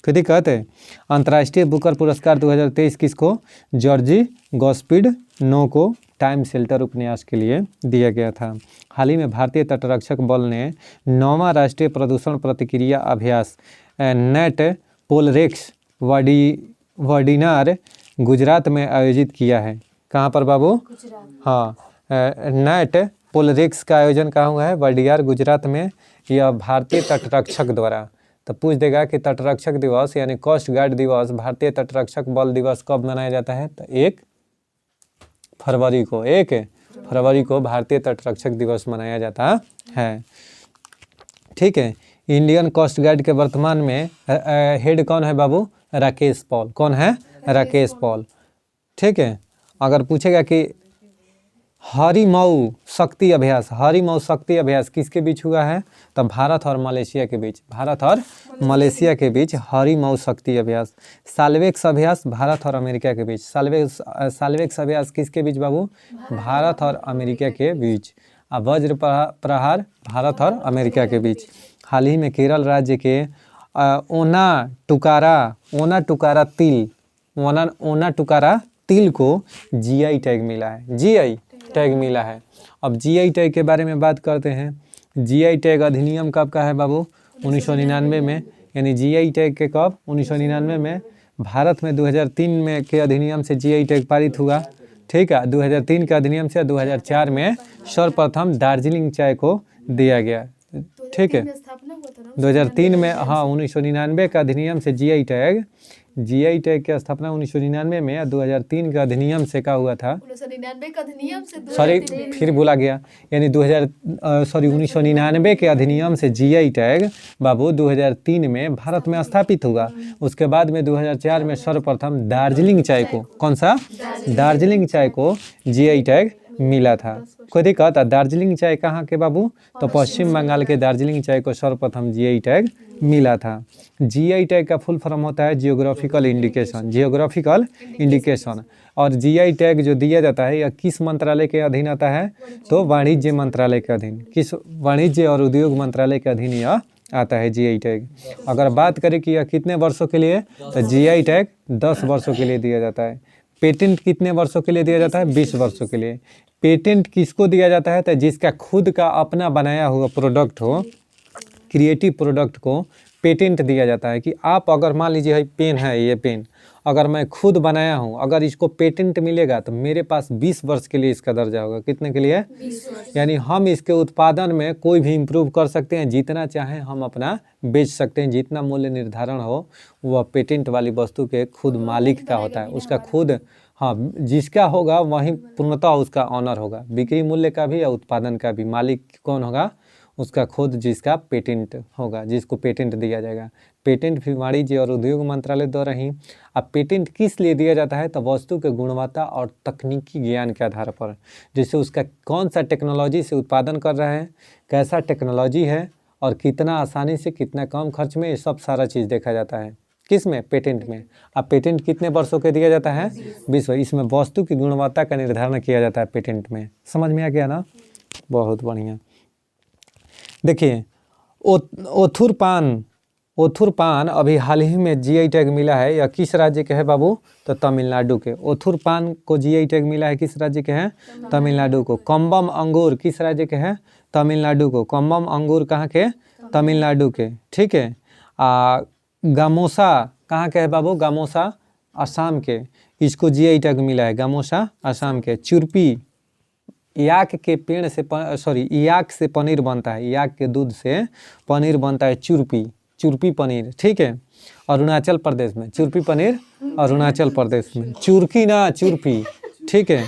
कभी कहते अंतर्राष्ट्रीय बुकर पुरस्कार 2023 किसको? जॉर्जी गॉस्पिडोनो को टाइम शेल्टर उपन्यास के लिए दिया गया था। हाल ही में भारतीय तटरक्षक बल ने 9वां राष्ट्रीय प्रदूषण प्रतिक्रिया अभ्यास नेट पोलरेक्स वडिनार गुजरात में आयोजित किया है। कहाँ पर बाबू? हाँ, नेट पोलरेक्स का आयोजन कहाँ हुआ है? वडियार गुजरात में। यह भारतीय तटरक्षक द्वारा। तो पूछ देगा कि तटरक्षक दिवस यानी कोस्ट गार्ड दिवस, भारतीय तटरक्षक बल दिवस कब मनाया जाता है, तो 1 फरवरी को। 1 फरवरी को भारतीय तटरक्षक दिवस मनाया जाता है। ठीक है, इंडियन कोस्ट गार्ड के वर्तमान में हेड कौन है बाबू? राकेश पॉल। कौन है? राकेश पॉल। ठीक है, अगर पूछेगा कि हरिमऊ शक्ति अभ्यास, हरिमऊ शक्ति अभ्यास किसके बीच हुआ है? तो भारत और मलेशिया के बीच, भारत और मलेशिया के बीच हरिमऊ शक्ति अभ्यास। साल्वेक्स अभ्यास भारत और अमेरिका के बीच, साल्वेक्स अभ्यास किसके बीच बाबू? भारत और अमेरिका के बीच। अब वज्र प्रहार भारत और अमेरिका के बीच। हाल ही में केरल राज्य के ओना टुकारा तिल को जीआई टैग मिला है, जीआई टैग मिला है। अब जीआई टैग के बारे में बात करते हैं। जीआई टैग अधिनियम कब का है बाबू? 1999 में। यानी जीआई टैग के कब? 1999 में। भारत में 2003 में के अधिनियम से जीआई टैग पारित हुआ, ठीक है। 2003 के अधिनियम से 2004 में सर्वप्रथम दार्जिलिंग चाय को दिया गया, ठीक है। 2003 में, हाँ, 1999 का अधिनियम से जीआई टैग की स्थापना 1999 में या 2003 के अधिनियम से का हुआ था? 1999 का अधिनियम से, सॉरी फिर बोला गया, यानी 1999 के अधिनियम से जीआई टैग बाबू 2003 में भारत में स्थापित हुआ। उसके बाद में 2004 में सर्वप्रथम दार्जिलिंग चाय को, कौन सा? दार्जिलिंग चाय को जीआई टैग मिला था। कोई दिक्कत? दार्जिलिंग चाय कहाँ के बाबू? तो पश्चिम बंगाल के दार्जिलिंग चाय को सर्वप्रथम जीआई टैग मिला था। जीआई टैग का फुल फॉर्म होता है जियोग्राफिकल इंडिकेशन, जियोग्राफिकल इंडिकेशन। और जीआई टैग जो दिया जाता है यह किस मंत्रालय के अधीन आता है? तो वाणिज्य मंत्रालय के अधीन, किस? वाणिज्य और उद्योग मंत्रालय के अधीन यह आता है जीआई टैग। अगर बात करें कि यह कितने वर्षों के लिए, तो जीआई टैग 10 वर्षों के लिए दिया जाता है। पेटेंट कितने वर्षों के लिए दिया जाता है? 20 वर्षों के लिए। पेटेंट किसको दिया जाता है? तो जिसका खुद का अपना बनाया हुआ प्रोडक्ट हो, क्रिएटिव प्रोडक्ट को पेटेंट दिया जाता है। कि आप अगर मान लीजिए पेन है, ये पेन अगर मैं खुद बनाया हूँ, अगर इसको पेटेंट मिलेगा तो मेरे पास 20 वर्ष के लिए इसका दर्जा होगा। कितने के लिए? 20 वर्ष। यानी हम इसके उत्पादन में कोई भी इम्प्रूव कर सकते हैं, जितना चाहें हम अपना बेच सकते हैं। जितना मूल्य निर्धारण हो वह पेटेंट वाली वस्तु के खुद मालिक का होता है, उसका खुद, हाँ, जिसका होगा वहीं पूर्णतः उसका ऑनर होगा। बिक्री मूल्य का भी या उत्पादन का भी मालिक कौन होगा? उसका खुद, जिसका पेटेंट होगा, जिसको पेटेंट दिया जाएगा। पेटेंट भी वाणिज्य और उद्योग मंत्रालय द्वारा ही। अब पेटेंट किस लिए दिया जाता है? तो वस्तु के गुणवत्ता और तकनीकी ज्ञान के आधार पर, जैसे उसका कौन सा टेक्नोलॉजी से उत्पादन कर रहा है, कैसा टेक्नोलॉजी है और कितना आसानी से, कितना कम खर्च में, ये सब सारा चीज़ देखा जाता है। किस में? पेटेंट में। अब पेटेंट कितने वर्षों के दिया जाता है? 20 वर्ष। इसमें वस्तु की गुणवत्ता का निर्धारण किया जाता है पेटेंट में। समझ में आ गया ना? बहुत बढ़िया। देखिए ओथुर पान अभी हाल ही में जीआई टैग मिला है। यह किस राज्य के है बाबू? तो तमिलनाडु के। ओथुर पान को जीआई टैग मिला है, किस राज्य के हैं? तमिलनाडु को। कम्बम अंगूर किस राज्य के हैं? तमिलनाडु को। कम्बम अंगूर कहाँ के? तमिलनाडु के, ठीक है। गामोसा कहाँ के है बाबू? गामोसा असम के, इसको जीआई टैग मिला है, गामोसा असम के। चुरपी, याक के पेड़ से याक से पनीर बनता है, याक के दूध से पनीर बनता है, चुरपी पनीर, ठीक है। अरुणाचल प्रदेश में चुरपी पनीर, अरुणाचल प्रदेश में। चुरकी ना, चुरपी, ठीक है।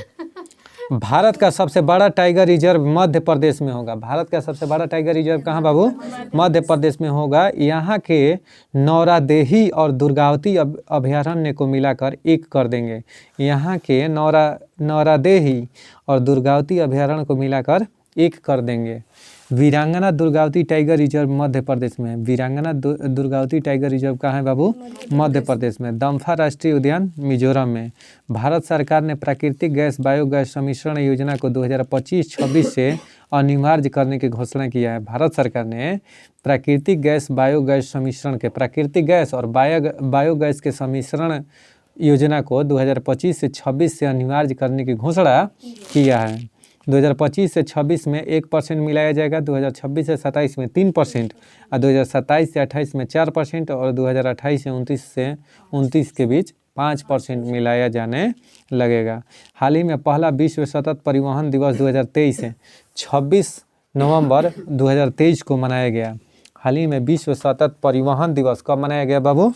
भारत का सबसे बड़ा टाइगर रिजर्व मध्य प्रदेश में होगा। भारत का सबसे बड़ा टाइगर रिजर्व कहाँ बाबू? मध्य प्रदेश में होगा। यहाँ के नौरादेही और दुर्गावती अभयारण्य को मिलाकर एक कर देंगे। यहाँ के नौरादेही और दुर्गावती अभयारण्य को मिलाकर एक कर देंगे। वीरांगना दुर्गावती टाइगर रिजर्व मध्य प्रदेश में। वीरांगना दुर्गावती टाइगर रिजर्व कहाँ है बाबू? मध्य प्रदेश में। दम्फा राष्ट्रीय उद्यान मिजोरम में। भारत सरकार ने प्राकृतिक गैस बायोगैस सम्मिश्रण योजना को 2025-26 से अनिवार्य करने की घोषणा किया है। भारत सरकार ने प्राकृतिक गैस बायोगैस सम्मिश्रण के, प्राकृतिक गैस और बायोगैस के सम्मिश्रण योजना को 2025 से 26 से अनिवार्य करने की घोषणा किया है। 2025 से 26 में 1% मिलाया जाएगा, 2026 से 27 में 3% और 2027 से 28 में 4% और 2028 से 29 के बीच 5% मिलाया जाने लगेगा। हाल ही में पहला विश्व सतत परिवहन दिवस 2023 है 26 नवंबर 2023 को मनाया गया। हाल ही में विश्व सतत परिवहन दिवस कब मनाया गया बाबू?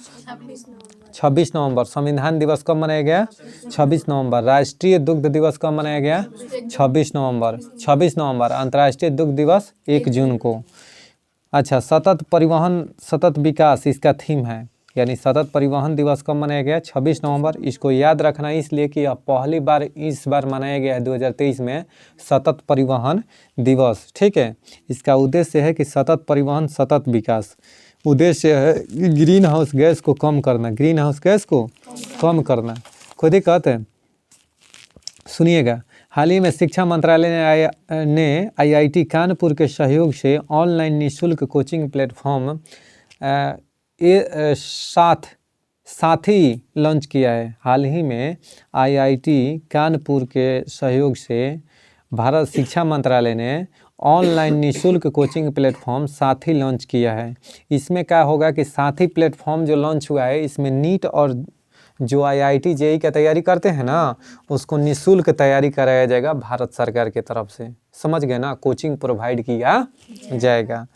26 नवंबर। संविधान दिवस कब मनाया गया? 26 नवंबर। राष्ट्रीय दुग्ध दिवस कब मनाया गया? 26 नवंबर। 26 नवंबर। अंतर्राष्ट्रीय दुग्ध दिवस 1 जून को। अच्छा, सतत परिवहन सतत विकास इसका थीम है। यानी सतत परिवहन दिवस कब मनाया गया? 26 नवंबर। इसको याद रखना इसलिए कि यह पहली बार इस बार मनाया गया है 2023 में सतत परिवहन दिवस। ठीक है, इसका उद्देश्य है कि सतत परिवहन सतत विकास। उद्देश्य है ग्रीन हाउस गैस को कम करना, ग्रीन हाउस गैस को कम करना। कोई दिक्कत है? सुनिएगा, हाल ही में शिक्षा मंत्रालय ने आईआईटी कानपुर के सहयोग से ऑनलाइन निःशुल्क कोचिंग प्लेटफॉर्म साथी लॉन्च किया है। हाल ही में आईआईटी कानपुर के सहयोग से भारत शिक्षा मंत्रालय ने ऑनलाइन निःशुल्क कोचिंग प्लेटफॉर्म साथी लॉन्च किया है। इसमें क्या होगा कि साथी प्लेटफॉर्म जो लॉन्च हुआ है, इसमें नीट और जो आईआईटी जेईई का तैयारी करते हैं ना, उसको निःशुल्क तैयारी कराया जाएगा भारत सरकार की तरफ से। समझ गए ना, कोचिंग प्रोवाइड किया जाएगा।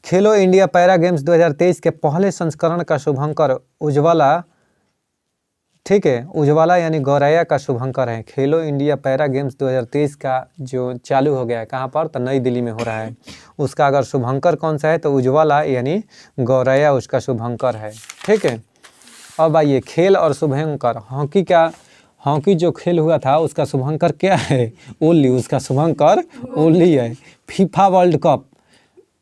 खेलो इंडिया पैरा गेम्स 2023 के पहले संस्करण का शुभंकर उज्ज्वला, ठीक है, उज्ज्वला यानी गौरैया का शुभंकर है। खेलो इंडिया पैरा गेम्स 2023 का जो चालू हो गया है, कहाँ पर? तो नई दिल्ली में हो रहा है। उसका अगर शुभंकर कौन सा है तो उज्ज्वला यानी गौरैया उसका शुभंकर है। ठीक है, अब आइए खेल और शुभंकर। हॉकी का, हॉकी जो खेल हुआ था उसका शुभंकर क्या है? ओली, उसका शुभंकर ओली है। FIFA world cup,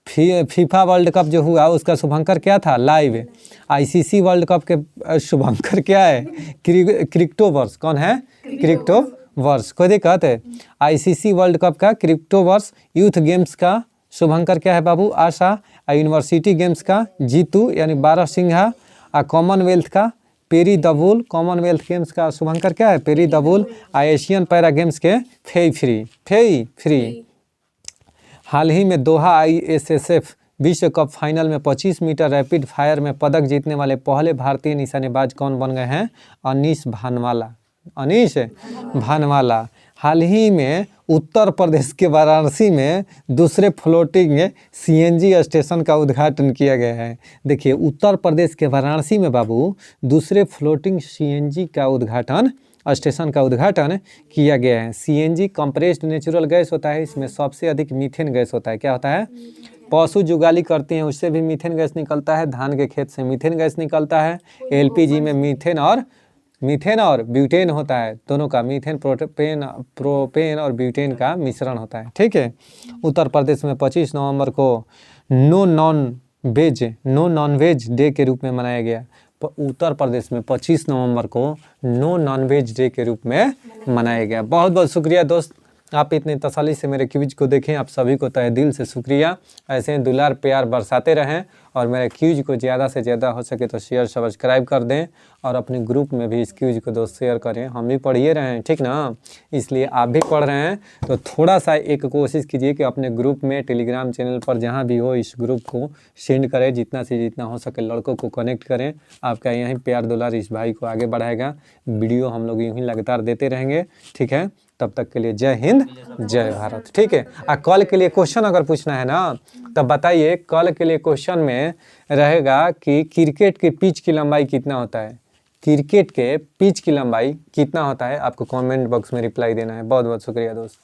FIFA world cup जो हुआ उसका शुभंकर क्या था? लाइव। आईसीसी वर्ल्ड कप के शुभंकर क्या है? क्रिप्टोवर्स। कौन है? क्रिप्टोवर्स। कोई दिक्कत है? आईसीसी वर्ल्ड कप का क्रिप्टोवर्स। यूथ गेम्स का शुभंकर क्या है बाबू? आशा। यूनिवर्सिटी गेम्स का जीतू यानी 12 सिंघा। कॉमनवेल्थ का पेरी दबुल, कॉमनवेल्थ गेम्स का शुभंकर क्या है? पेरी दबुल। एशियन पैरा गेम्स के फेई फ्री। हाल ही में दोहा आईएसएसएफ विश्व कप फाइनल में 25 मीटर रैपिड फायर में पदक जीतने वाले पहले भारतीय निशानेबाज कौन बन गए हैं? अनीश भानवाला। हाल ही में उत्तर प्रदेश के वाराणसी में दूसरे फ्लोटिंग सीएनजी स्टेशन का उद्घाटन किया गया है। देखिए, उत्तर प्रदेश के वाराणसी में बाबू दूसरे फ्लोटिंग सीएनजी का उद्घाटन, स्टेशन का उद्घाटन किया गया है। सीएनजी कंप्रेस्ड नेचुरल गैस होता है, इसमें सबसे अधिक मीथेन गैस होता है। क्या होता है? पशु जुगाली करते हैं उससे भी मीथेन गैस निकलता है, धान के खेत से मीथेन गैस निकलता है। एलपीजी में मीथेन और ब्यूटेन होता है, दोनों का मीथेन प्रोपेन और ब्यूटेन का मिश्रण होता है। ठीक है, उत्तर प्रदेश में 25 नवंबर को नो नॉन वेज डे के रूप में मनाया गया। उत्तर प्रदेश में 25 नवंबर को नो नॉनवेज डे के रूप में मनाया गया। बहुत बहुत शुक्रिया दोस्त, आप इतने तसल्ली से मेरे क्विज को देखें। आप सभी को तहे दिल से शुक्रिया। ऐसे ही दुलार प्यार बरसाते रहें और मेरे क्विज को ज़्यादा से ज़्यादा हो सके तो शेयर सब्सक्राइब कर दें और अपने ग्रुप में भी इस क्विज को दोस्त शेयर करें। हम भी पढ़िए रहे हैं, ठीक ना, इसलिए आप भी पढ़ रहे हैं तो थोड़ा सा एक कोशिश कीजिए कि अपने ग्रुप में, टेलीग्राम चैनल पर जहाँ भी हो, इस ग्रुप को सेंड करें। जितना से जितना हो सके लड़कों को कनेक्ट करें। आपका यहीं प्यार दुलार इस भाई को आगे बढ़ाएगा। वीडियो हम लोग यूँ ही लगातार देते रहेंगे। ठीक है, तब तक के लिए जय हिंद जय भारत। ठीक है, कल के लिए क्वेश्चन अगर पूछना है ना तो बताइए। कल के लिए क्वेश्चन में रहेगा कि क्रिकेट के पिच की लंबाई कितना होता है? क्रिकेट के पिच की लंबाई कितना होता है? आपको कमेंट बॉक्स में रिप्लाई देना है। बहुत बहुत शुक्रिया दोस्त।